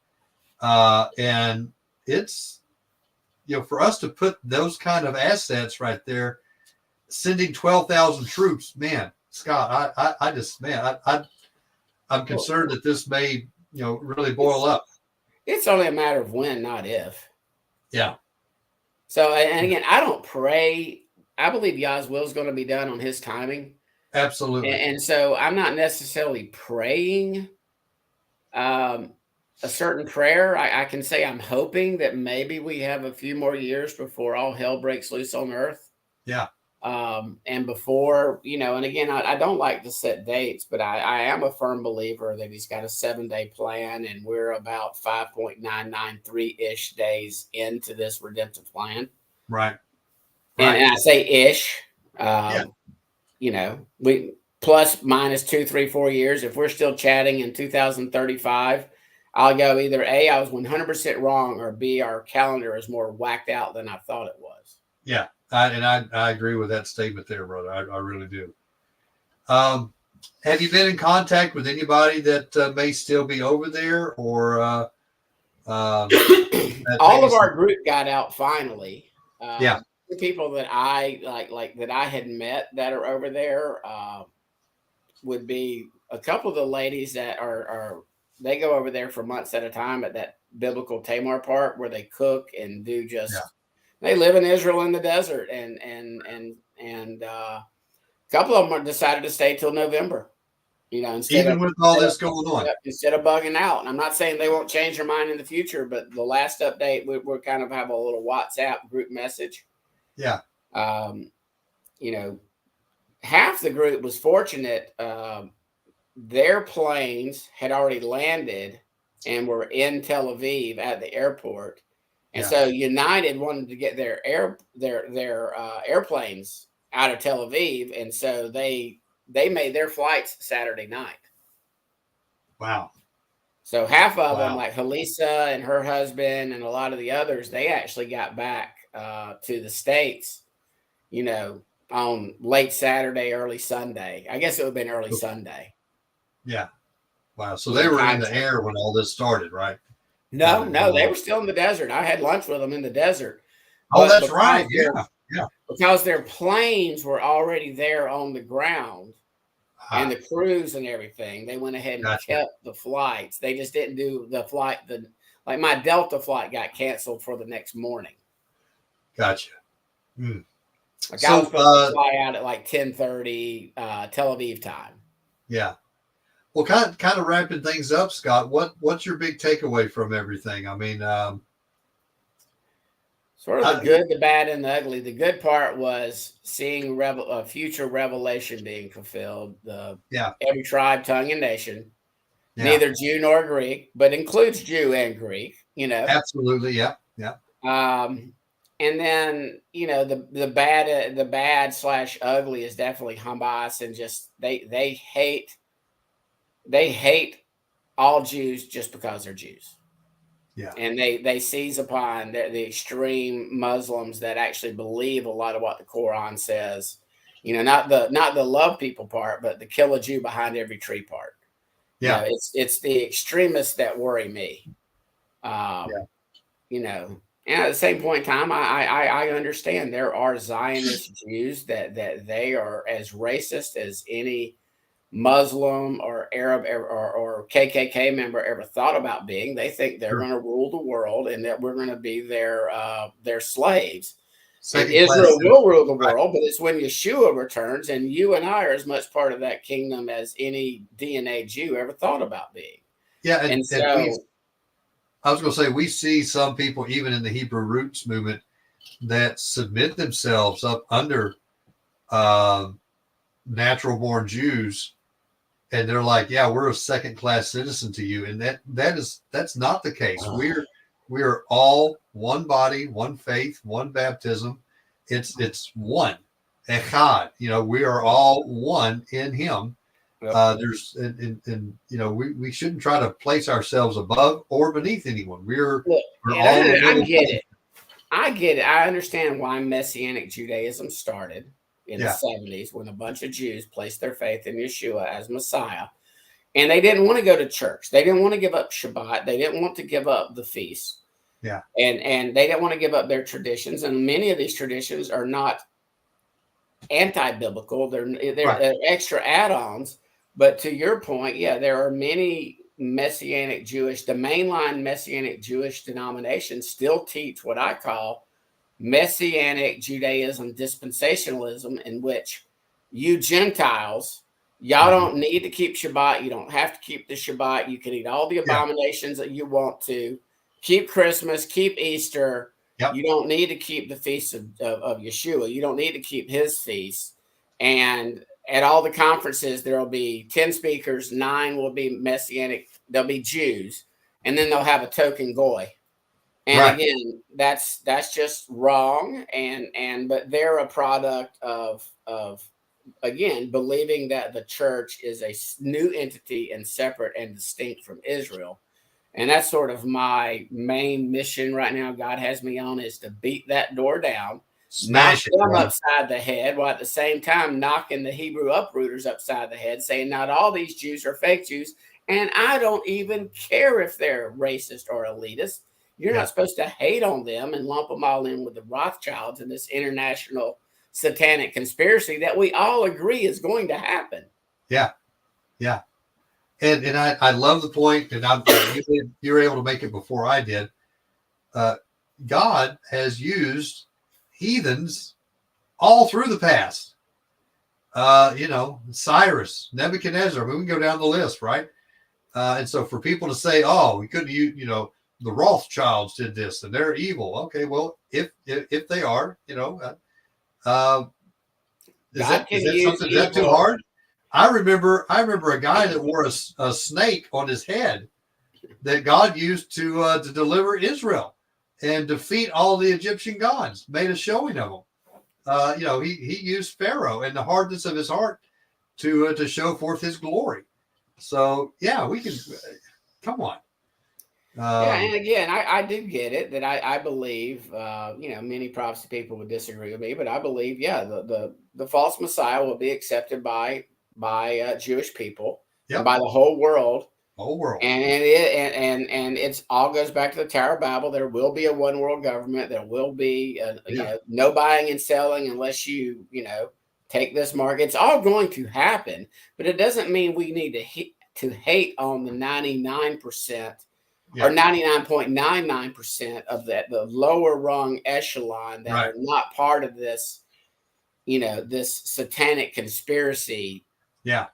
Speaker 1: and it's for us to put those kind of assets right there, sending 12,000 troops, man, Scott, I'm concerned that this may, really boil up.
Speaker 3: It's only a matter of when, not if.
Speaker 1: Yeah.
Speaker 3: So, and again, I don't pray. I believe Yah's will is going to be done on His timing.
Speaker 1: Absolutely.
Speaker 3: And so I'm not necessarily praying a certain prayer. I can say I'm hoping that maybe we have a few more years before all hell breaks loose on earth.
Speaker 1: Yeah.
Speaker 3: And before, and again, I don't like to set dates, but I am a firm believer that He's got a 7-day plan, and we're about 5.993-ish days into this redemptive plan.
Speaker 1: Right.
Speaker 3: And I say ish, we plus minus 2, 3, 4 years. If we're still chatting in 2035, I'll go either A, I was 100% wrong, or B, our calendar is more whacked out than I thought it was.
Speaker 1: Yeah. I agree with that statement there, brother. I really do. Have you been in contact with anybody that may still be over there, or
Speaker 3: all of our group got out finally? The people that I like that I had met that are over there would be a couple of the ladies that are they go over there for months at a time at that biblical Tamar Park where they cook and do just. Yeah. They live in Israel in the desert, and a couple of them decided to stay till November.
Speaker 1: Even with all this going on,
Speaker 3: instead of bugging out. And I'm not saying they won't change their mind in the future, but the last update, we kind of have a little WhatsApp group message.
Speaker 1: Yeah.
Speaker 3: Half the group was fortunate. Their planes had already landed and were in Tel Aviv at the airport. And so United wanted to get their airplanes out of Tel Aviv, and so they made their flights Saturday night.
Speaker 1: Wow!
Speaker 3: So half of them, like Halisa and her husband, and a lot of the others, they actually got back to the States, on late Saturday, early Sunday. I guess it would have been early Sunday.
Speaker 1: Yeah. Wow! So they were in the air when all this started, right?
Speaker 3: No, they were still in the desert. I had lunch with them in the desert.
Speaker 1: Oh, that's right. Yeah.
Speaker 3: Because their planes were already there on the ground and the crews and everything. They went ahead and kept the flights. They just didn't do the flight. Like my Delta flight got canceled for the next morning.
Speaker 1: Gotcha.
Speaker 3: Like I was supposed to fly out at like 10:30 Tel Aviv time.
Speaker 1: Yeah. Well, kind of wrapping things up, Scott. What's your big takeaway from everything? I mean,
Speaker 3: Sort of the good, the bad, and the ugly. The good part was seeing future revelation being fulfilled. Every tribe, tongue, and nation, neither Jew nor Greek, but includes Jew and Greek.
Speaker 1: Absolutely, yeah.
Speaker 3: And then the bad / ugly is definitely Hamas, and just they hate all Jews just because they're Jews.
Speaker 1: Yeah.
Speaker 3: And they seize upon the extreme Muslims that actually believe a lot of what the Quran says. Not the love people part, but the kill a Jew behind every tree part.
Speaker 1: Yeah.
Speaker 3: It's the extremists that worry me. And at the same point in time, I understand there are Zionist Jews that they are as racist as any Muslim or Arab or KKK member ever thought about being. They think they're going to rule the world and that we're going to be their slaves. And Israel will rule the world, but it's when Yeshua returns, and you and I are as much part of that kingdom as any DNA Jew ever thought about being.
Speaker 1: Yeah,
Speaker 3: and so
Speaker 1: I was going to say, we see some people, even in the Hebrew roots movement, that submit themselves up under natural born Jews. And they're like, yeah, we're a second-class citizen to you. And that's not the case. We're all one body, one faith, one baptism. It's one. Echad. We are all one in him. Yep. We shouldn't try to place ourselves above or beneath anyone. We're all.
Speaker 3: I get it. I understand why Messianic Judaism started in the 70s, when a bunch of Jews placed their faith in Yeshua as Messiah. And they didn't want to go to church. They didn't want to give up Shabbat. They didn't want to give up the feast.
Speaker 1: Yeah.
Speaker 3: And they didn't want to give up their traditions. And many of these traditions are not anti-biblical. They're extra add-ons. But to your point, there are many Messianic Jewish, the mainline Messianic Jewish denominations still teach what I call Messianic Judaism dispensationalism, in which you Gentiles, y'all don't need to keep Shabbat. You don't have to keep the Shabbat. You can eat all the abominations that you want to. Keep Christmas, keep Easter.
Speaker 1: Yep.
Speaker 3: You don't need to keep the feast of Yeshua. You don't need to keep his feast. And at all the conferences, there will be 10 speakers, 9 will be Messianic. They'll be Jews, and then they'll have a token goy. And again, that's just wrong. But they're a product of again, believing that the church is a new entity and separate and distinct from Israel. And that's sort of my main mission right now. God has me on is to beat that door down, smash them upside the head, while at the same time knocking the Hebrew uprooters upside the head, saying not all these Jews are fake Jews. And I don't even care if they're racist or elitist. You're not supposed to hate on them and lump them all in with the Rothschilds and this international satanic conspiracy that we all agree is going to happen.
Speaker 1: Yeah. Yeah. And I love the point, and you were able to make it before I did. God has used heathens all through the past. Cyrus, Nebuchadnezzar, we can go down the list, right? And so for people to say, oh, we couldn't use, the Rothschilds did this and they're evil. Okay, well, if they are, is that too hard? I remember a guy that wore a snake on his head that God used to deliver Israel and defeat all the Egyptian gods. Made a showing of them. He used Pharaoh and the hardness of his heart to show forth his glory. So we can come on.
Speaker 3: And again, I do get it that I believe, many prophecy people would disagree with me, but I believe, the false Messiah will be accepted by Jewish people and by the whole world. And it's all goes back to the Tower of Babel. There will be a one world government. There will be, no buying and selling unless you take this mark. It's all going to happen, but it doesn't mean we need to hate on the 99%. Or 99.99% of the lower rung echelon that are not part of this, this satanic conspiracy.
Speaker 1: Yeah.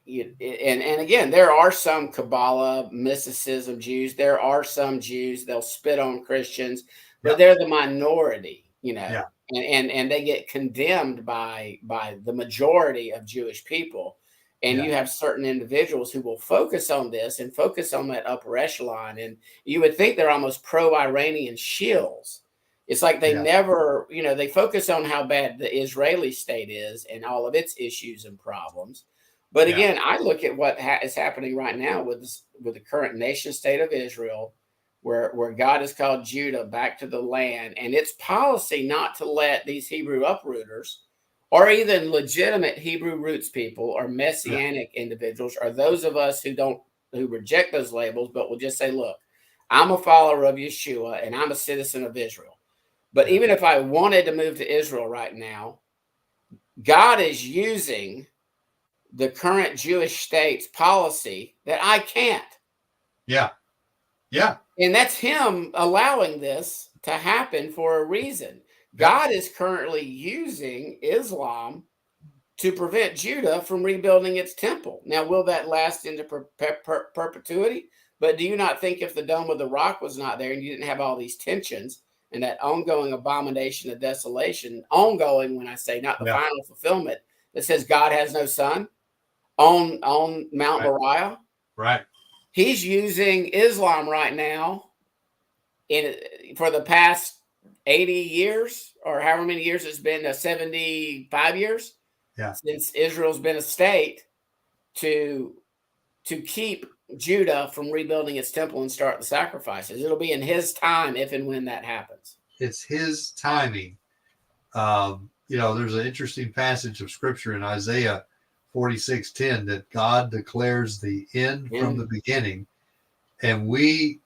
Speaker 3: And again, there are some Kabbalah, mysticism Jews. There are some Jews, they'll spit on Christians. but they're the minority, you know,
Speaker 1: Yeah.
Speaker 3: and they get condemned by the majority of Jewish people. And you have certain individuals who will focus on this and focus on that upper echelon. And you would think they're almost pro-Iranian shills. It's like they never, you know, they focus on how bad the Israeli state is and all of its issues and problems. But again, I look at what is happening right now with the current nation state of Israel, where God has called Judah back to the land, and its policy not to let these Hebrew uprooters or even legitimate Hebrew roots people or messianic individuals, or those of us who reject those labels, but will just say, look, I'm a follower of Yeshua and I'm a citizen of Israel. But even if I wanted to move to Israel right now, God is using the current Jewish state's policy that I can't.
Speaker 1: Yeah. Yeah.
Speaker 3: And that's him allowing this to happen for a reason. God is currently using Islam to prevent Judah from rebuilding its temple. Now, will that last into perpetuity? But do you not think if the Dome of the Rock was not there and you didn't have all these tensions and that ongoing abomination of desolation, ongoing, when I say not the final fulfillment, that says God has no son on Mount Moriah?
Speaker 1: Right.
Speaker 3: He's using Islam right now for the past 80 years, or however many years it's been, 75 years since Israel's been a state, to keep Judah from rebuilding its temple and start the sacrifices. It'll be in his time if and when that happens.
Speaker 1: It's his timing. You know, there's an interesting passage of scripture in Isaiah 46:10 that God declares the end from the beginning. And we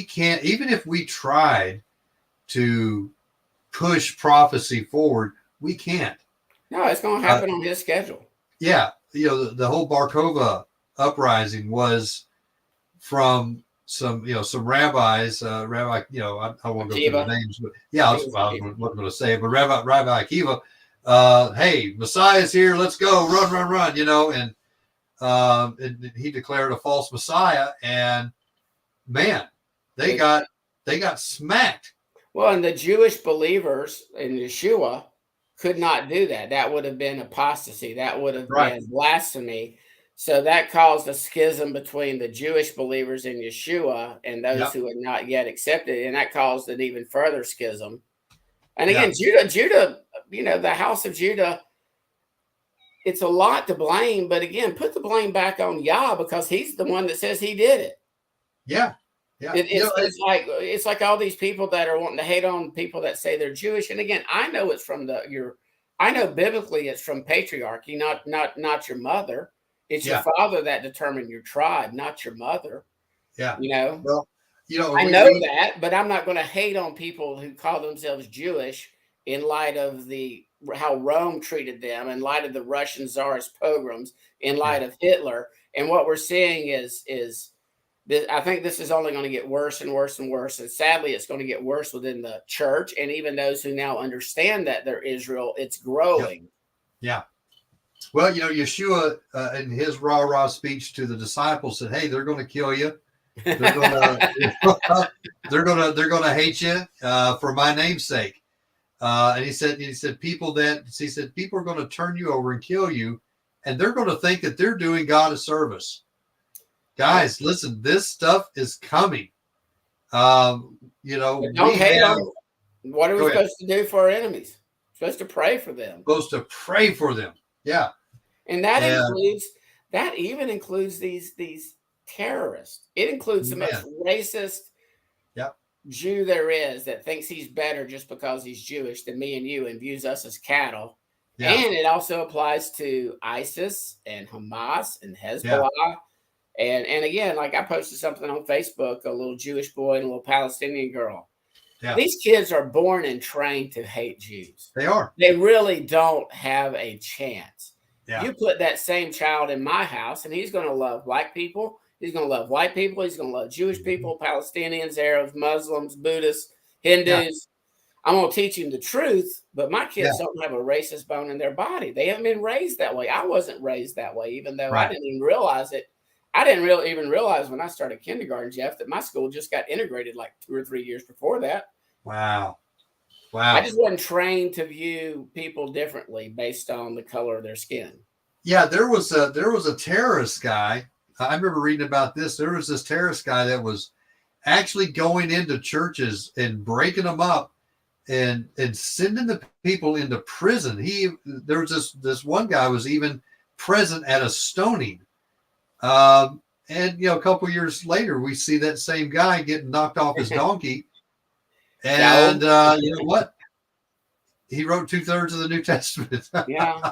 Speaker 1: can't, even if we tried to push prophecy forward, we can't.
Speaker 3: No, it's going to happen on his schedule.
Speaker 1: Yeah. You know, the whole Bar Kokhba uprising was from some rabbis, Rabbi, you know, I won't go through the names, but I was going to say it, but Rabbi Akiva, hey, Messiah's here, let's go, run, you know, and he declared a false Messiah, and man, they got smacked.
Speaker 3: Well, and the Jewish believers in Yeshua could not do that. That would have been apostasy. That would have been blasphemy. So that caused a schism between the Jewish believers in Yeshua and those who had not yet accepted it. And that caused an even further schism. And again, Judah, you know, the house of Judah, it's a lot to blame. But again, put the blame back on Yah, because he's the one that says he did it.
Speaker 1: Yeah. Yeah.
Speaker 3: It's like all these people that are wanting to hate on people that say they're Jewish. And again, I know it's from I know biblically it's from patriarchy, not your mother. It's your father that determined your tribe, not your mother.
Speaker 1: Yeah.
Speaker 3: You know?
Speaker 1: Well, you know,
Speaker 3: I know that, but I'm not going to hate on people who call themselves Jewish in light of how Rome treated them, in light of the Russian Tsarist pogroms, in light of Hitler. And what we're seeing is I think this is only going to get worse and worse and worse. And sadly, it's going to get worse within the church. And even those who now understand that they're Israel, it's growing.
Speaker 1: Yeah. Well, you know, Yeshua in his rah-rah speech to the disciples said, hey, they're going to kill you. They're going to hate you for my name's sake. And he said, people are going to turn you over and kill you. And they're going to think that they're doing God a service. Guys, listen, this stuff is coming. You know,
Speaker 3: don't hate them. What are we supposed to do for our enemies? We're supposed to pray for them. Yeah. And that even includes these terrorists. It includes the most racist Jew there is, that thinks he's better just because he's Jewish than me and you and views us as cattle. Yeah. And it also applies to ISIS and Hamas and Hezbollah. Yeah. And again, like I posted something on Facebook, a little Jewish boy and a little Palestinian girl. Yeah. These kids are born and trained to hate Jews.
Speaker 1: They are.
Speaker 3: They really don't have a chance.
Speaker 1: Yeah.
Speaker 3: You put that same child in my house, and he's going to love black people. He's going to love white people. He's going to love Jewish people, Palestinians, Arabs, Muslims, Buddhists, Hindus. Yeah. I'm going to teach him the truth, but my kids don't have a racist bone in their body. They haven't been raised that way. I wasn't raised that way, even though I didn't even realize it. I didn't even realize when I started kindergarten, Jeff, that my school just got integrated like 2 or 3 years before that.
Speaker 1: Wow.
Speaker 3: I just wasn't trained to view people differently based on the color of their skin.
Speaker 1: Yeah, there was a terrorist guy. I remember reading about this. There was this terrorist guy that was actually going into churches and breaking them up and sending the people into prison. There was this one guy was even present at a stoning. And a couple years later, we see that same guy getting knocked off his donkey. And you know what? He wrote 2/3 of the New Testament.
Speaker 3: Yeah.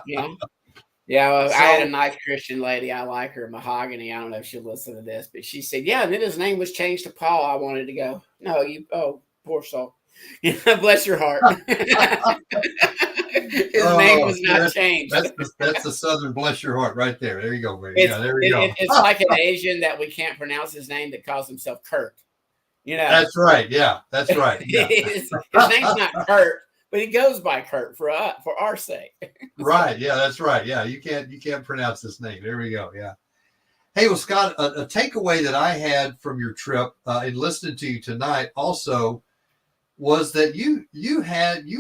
Speaker 3: Well, I had a nice Christian lady. I like her, Mahogany. I don't know if she'll listen to this, but she said, "Yeah, and then his name was changed to Paul." I wanted to go, "No, poor soul. Bless your heart." His name was not changed.
Speaker 1: That's the Southern bless your heart right there. There you go, baby. There you go.
Speaker 3: It's like an Asian that we can't pronounce his name that calls himself Kurt.
Speaker 1: That's right. Yeah, that's right. Yeah.
Speaker 3: His name's not Kurt, but he goes by Kurt for our sake.
Speaker 1: Right. Yeah, that's right. Yeah, you can't pronounce this name. There we go. Yeah. Hey, well, Scott, a takeaway that I had from your trip in listening to you tonight also was that you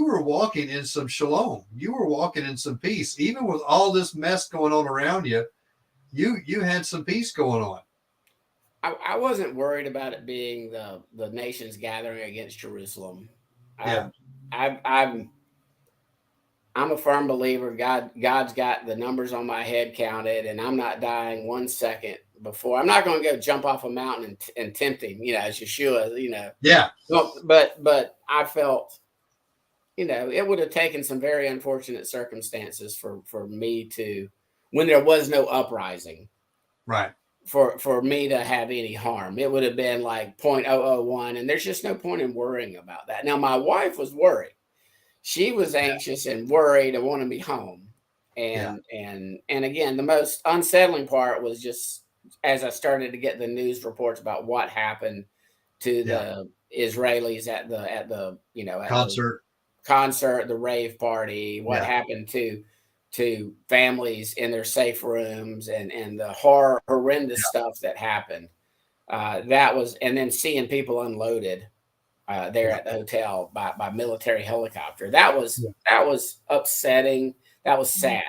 Speaker 1: were walking in some shalom. You were walking in some peace, even with all this mess going on around you. You had some peace going on.
Speaker 3: I wasn't worried about it being the nations gathering against Jerusalem.
Speaker 1: Yeah.
Speaker 3: I'm a firm believer God's got the numbers on my head counted, and I'm not dying 1 second before. I'm not going to go jump off a mountain and tempt him, as Yeshua,
Speaker 1: Yeah.
Speaker 3: But I felt, it would have taken some very unfortunate circumstances for me to, when there was no uprising.
Speaker 1: Right.
Speaker 3: For me to have any harm. It would have been like 0.001, and there's just no point in worrying about that. Now, my wife was worried. She was anxious and worried and wanted me home. And again, the most unsettling part was just as I started to get the news reports about what happened to the Israelis at the concert, the rave party, what happened to families in their safe rooms and the horrendous stuff that happened. That was, and then seeing people unloaded there at the hotel by military helicopter. That was upsetting. That was sad.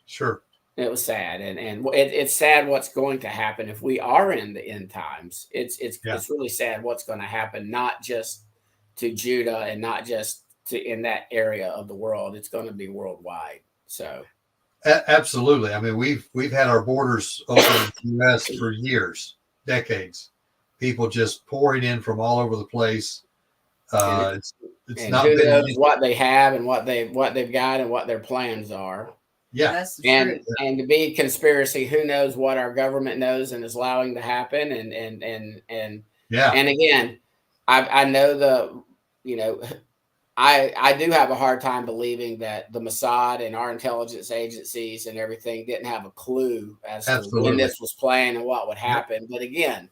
Speaker 1: Sure.
Speaker 3: It was sad. And it's sad what's going to happen if we are in the end times. It's really sad what's going to happen, not just to Judah and not just in that area of the world. It's going to be worldwide. So
Speaker 1: absolutely. I mean, we've had our borders open in the U.S. for years, decades. People just pouring in from all over the place. It's not
Speaker 3: who knows what they have and what they've got and what their plans are.
Speaker 1: Yeah,
Speaker 2: that's
Speaker 3: and to be conspiracy, who knows what our government knows and is allowing to happen. And again, I know I do have a hard time believing that the Mossad and our intelligence agencies and everything didn't have a clue as to when this was planned and what would happen. But again,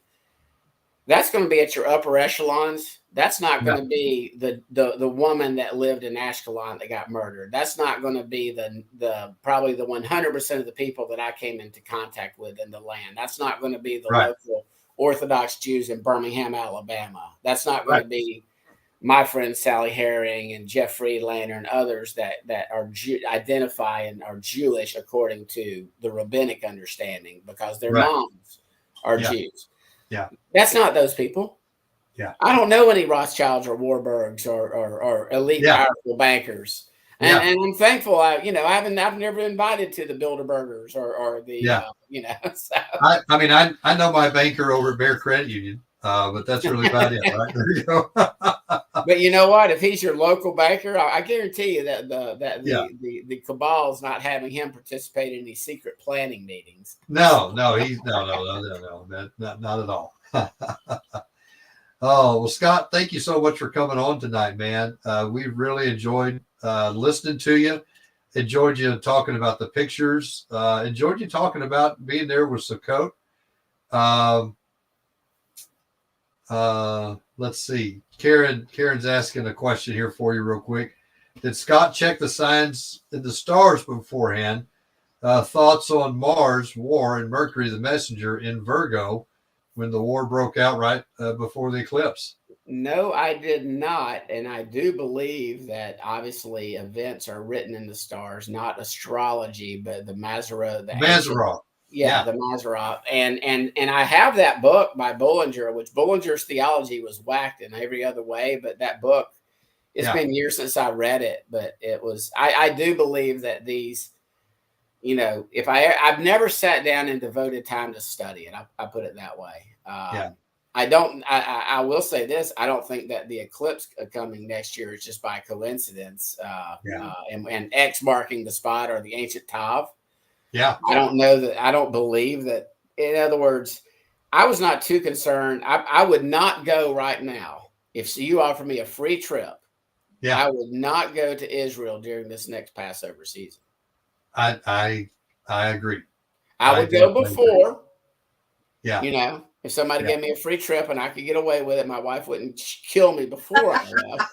Speaker 3: that's going to be at your upper echelons. That's not going to be the woman that lived in Ashkelon that got murdered. That's not going to be the probably the 100% of the people that I came into contact with in the land. That's not going to be the local Orthodox Jews in Birmingham, Alabama. That's not going to be my friend Sally Herring and Jeff Friedlander and others that are identify and are Jewish according to the rabbinic understanding because their moms are Jews.
Speaker 1: Yeah,
Speaker 3: that's not those people.
Speaker 1: Yeah,
Speaker 3: I don't know any Rothschilds or Warburgs or elite powerful bankers, and I'm thankful. I've never been invited to the Bilderbergers or the So.
Speaker 1: I know my banker over at Bear Credit Union, but that's really about it. Right there you go.
Speaker 3: But you know what? If he's your local banker, I guarantee you that the cabal's not having him participate in these secret planning meetings.
Speaker 1: No, not at all. Oh, well, Scott, thank you so much for coming on tonight, man. We really enjoyed listening to you. Enjoyed you talking about the pictures. Enjoyed you talking about being there with Sukkot. Let's see. Karen's asking a question here for you real quick. Did Scott check the signs in the stars beforehand? Thoughts on Mars war and Mercury the messenger in Virgo when the war broke out right before the eclipse?
Speaker 3: No, I did not. And I do believe that obviously events are written in the stars, not astrology, but the Mazzaroth, the ancient,
Speaker 1: Mazzaroth.
Speaker 3: yeah, the Mazzaroth. And I have that book by Bullinger, which Bullinger's theology was whacked in every other way. But that book, it's been years since I read it, but it was, I do believe that these, you know, if I've never sat down and devoted time to study it. I put it that way. I will say this. I don't think that the eclipse coming next year is just by coincidence. And X marking the spot or the ancient Tav.
Speaker 1: Yeah.
Speaker 3: I don't know that. I don't believe that. In other words, I was not too concerned. I would not go right now. If you offer me a free trip, I would not go to Israel during this next Passover season.
Speaker 1: I agree.
Speaker 3: I would go before.
Speaker 1: Agree. Yeah.
Speaker 3: You know, if somebody gave me a free trip and I could get away with it, my wife wouldn't kill me before I left.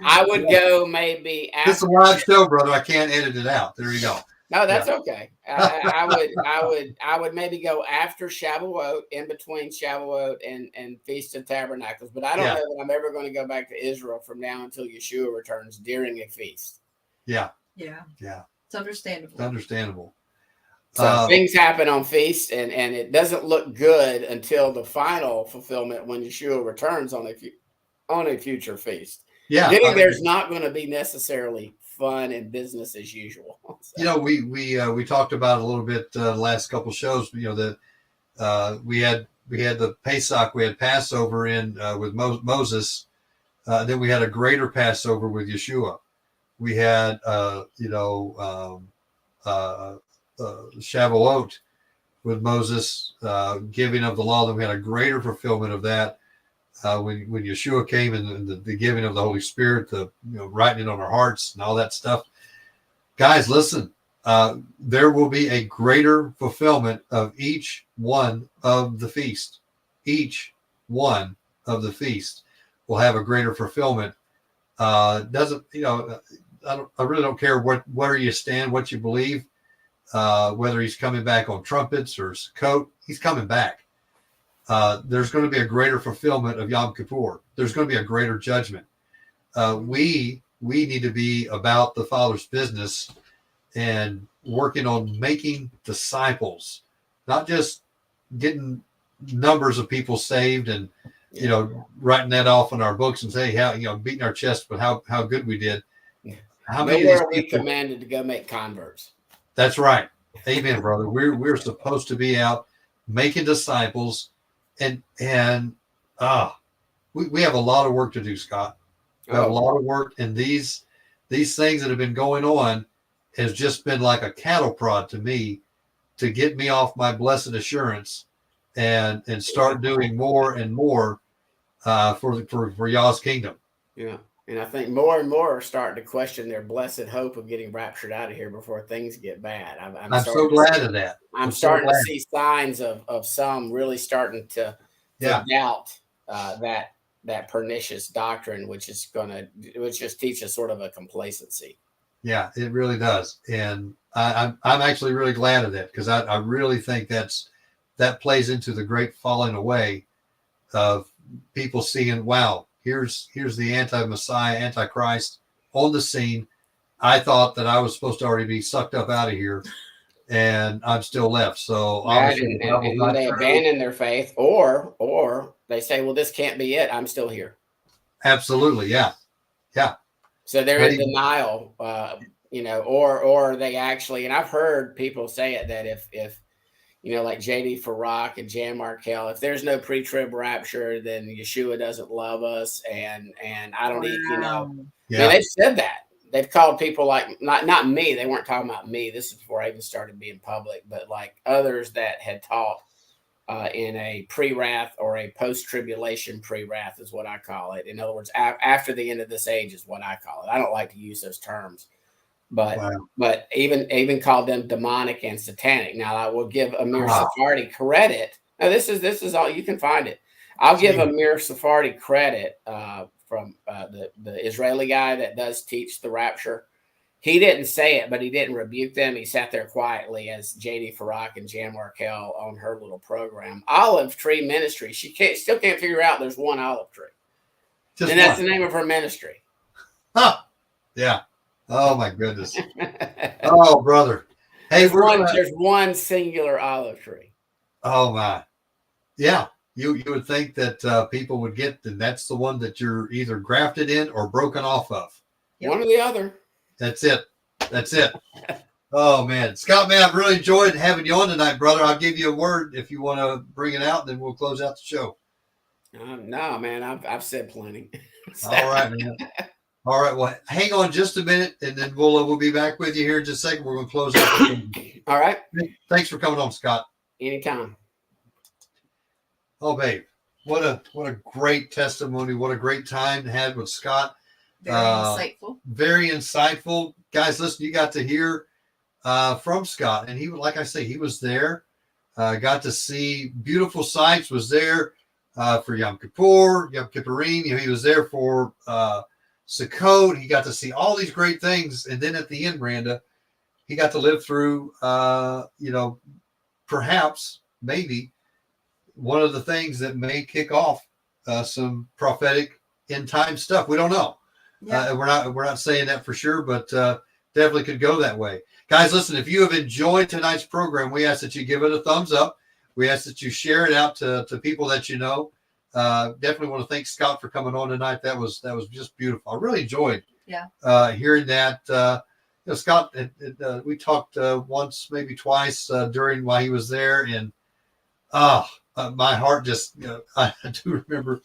Speaker 3: I would go maybe after.
Speaker 1: It's a live show, brother. I can't edit it out. There you go.
Speaker 3: No, that's okay. I would maybe go after Shavuot, in between Shavuot and Feast of Tabernacles. But I don't know that I'm ever going to go back to Israel from now until Yeshua returns during a feast.
Speaker 1: Yeah.
Speaker 2: Yeah.
Speaker 1: Yeah.
Speaker 2: It's understandable.
Speaker 1: It's understandable.
Speaker 3: So things happen on feast, and it doesn't look good until the final fulfillment when Yeshua returns on a future feast.
Speaker 1: Yeah.
Speaker 3: Getting there's not going to be necessarily fun and business as usual. So.
Speaker 1: You know, we talked about it a little bit the last couple shows. You know that we had the Pesach, we had Passover in with Moses. Then we had a greater Passover with Yeshua. We had Shavuot with Moses, giving of the law. Then we had a greater fulfillment of that when Yeshua came and the giving of the Holy Spirit, the writing it on our hearts and all that stuff. Guys, listen, there will be a greater fulfillment of each one of the feast. Each one of the feast will have a greater fulfillment. I really don't care where you stand, what you believe. Whether he's coming back on trumpets or Sukkot, he's coming back. There's going to be a greater fulfillment of Yom Kippur. There's going to be a greater judgment. We need to be about the Father's business and working on making disciples, not just getting numbers of people saved and writing that off in our books and say how beating our chest with how good we did. How many
Speaker 3: are we commanded to go make converts?
Speaker 1: That's right. Amen, brother. We're supposed to be out making disciples, and we have a lot of work to do, Scott. We have a lot of work, and these things that have been going on has just been like a cattle prod to me to get me off my blessed assurance and start doing more and more for y'all's kingdom.
Speaker 3: Yeah. And I think more and more are starting to question their blessed hope of getting raptured out of here before things get bad.
Speaker 1: I'm so glad of that.
Speaker 3: I'm starting to see signs of some really starting to doubt that pernicious doctrine, which just teaches sort of a complacency.
Speaker 1: Yeah, it really does. And I'm actually really glad of that, because I really think that plays into the great falling away of people seeing, wow, here's the anti-Messiah, Antichrist on the scene. I thought that I was supposed to already be sucked up out of here, and I'm still left. So obviously,
Speaker 3: and they abandon their faith, or they say, well, this can't be it. I'm still here. Absolutely.
Speaker 1: Yeah.
Speaker 3: So they're in denial, or they actually, and I've heard people say it, that if like J.D. Farrak and Jan Markell, if there's no pre-trib rapture, then Yeshua doesn't love us, and I don't they've said that. They've called people like, not me, they weren't talking about me, this is before I even started being public, but like others that had taught in a pre-wrath or a post-tribulation pre-wrath is what I call it. In other words, after the end of this age is what I call it. I don't like to use those terms. But even called them demonic and satanic. Now I will give Amir Sephardi credit. Now this is all, you can find it. I'll give Amir Sephardi credit from the Israeli guy that does teach the rapture. He didn't say it, but he didn't rebuke them. He sat there quietly as J.D. Farrak and Jan Markell on her little program. Olive Tree Ministry. She still can't figure out there's one olive tree.
Speaker 1: Just
Speaker 3: and that's
Speaker 1: one.
Speaker 3: the name of her ministry.
Speaker 1: Huh. Yeah. Oh, my goodness. Oh, brother. Hey,
Speaker 3: there's one singular olive tree.
Speaker 1: Oh, my. Yeah. You would think that people would get that that's the one that you're either grafted in or broken off of.
Speaker 2: Yep.
Speaker 3: One or the other.
Speaker 1: That's it. That's it. Oh, man. Scott, man, I've really enjoyed having you on tonight, brother. I'll give you a word if you want to bring it out, and then we'll close out the show.
Speaker 3: No, man, I've said plenty.
Speaker 1: All right, man. All right. Well, hang on just a minute, and then we'll be back with you here in just a second. We're going to close out.
Speaker 3: All right.
Speaker 1: Thanks for coming on, Scott.
Speaker 3: Anytime.
Speaker 1: Oh, babe. What a great testimony. What a great time to have with Scott.
Speaker 2: Very insightful.
Speaker 1: Very insightful. Guys, listen, you got to hear from Scott. And he, like I say, he was there. Got to see beautiful sights, was there for Yom Kippur, Yom Kippurim. He was there for Sukkot. He got to see all these great things. And then at the end, Miranda, he got to live through, perhaps, maybe, one of the things that may kick off some prophetic end time stuff. We don't know. Yeah. We're not saying that for sure, but definitely could go that way. Guys, listen, if you have enjoyed tonight's program, we ask that you give it a thumbs up. We ask that you share it out to people that you know. Definitely want to thank Scott for coming on tonight. That was just beautiful. I really enjoyed hearing that. Scott, we talked once, maybe twice during while he was there, and my heart just, I do remember,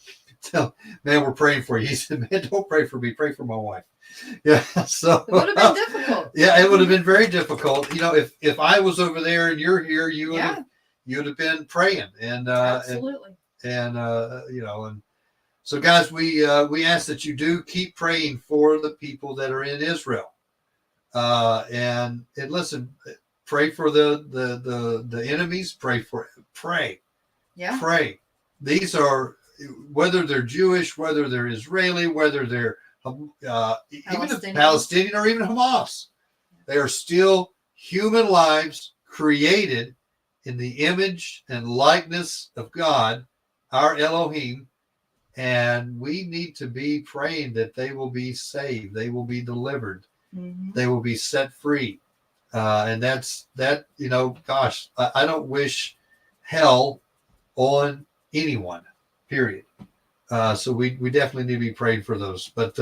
Speaker 1: man, we're praying for you. He said, man, don't pray for me, pray for my wife. Yeah, so
Speaker 2: it would have been difficult.
Speaker 1: Yeah, it would have been very difficult. If I was over there and you're here, you would have been praying, and
Speaker 2: absolutely,
Speaker 1: and so guys, we ask that you do keep praying for the people that are in Israel, and listen, pray for the enemies, pray.
Speaker 2: Yeah.
Speaker 1: Pray. These are, whether they're Jewish, whether they're Israeli, whether they're even Palestinian or even Hamas, they are still human lives created in the image and likeness of God, our Elohim, and we need to be praying that they will be saved, they will be delivered, they will be set free, and that's that. Gosh, I don't wish hell on anyone, period. So we definitely need to be praying for those. But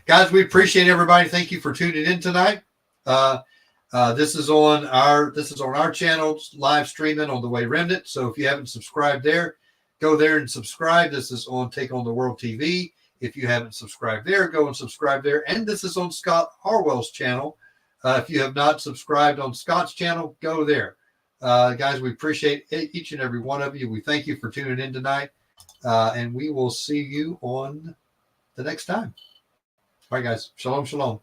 Speaker 1: guys, we appreciate everybody. Thank you for tuning in tonight. This is on our channel, live streaming on the Way Remnant. So if you haven't subscribed there, go there and subscribe. This is on Take on the World TV. If you haven't subscribed there, go and subscribe there. And this is on Scott Harwell's channel. If you have not subscribed on Scott's channel, go there. Guys, we appreciate each and every one of you. We thank you for tuning in tonight. And we will see you on the next time. All right, guys. Shalom, shalom.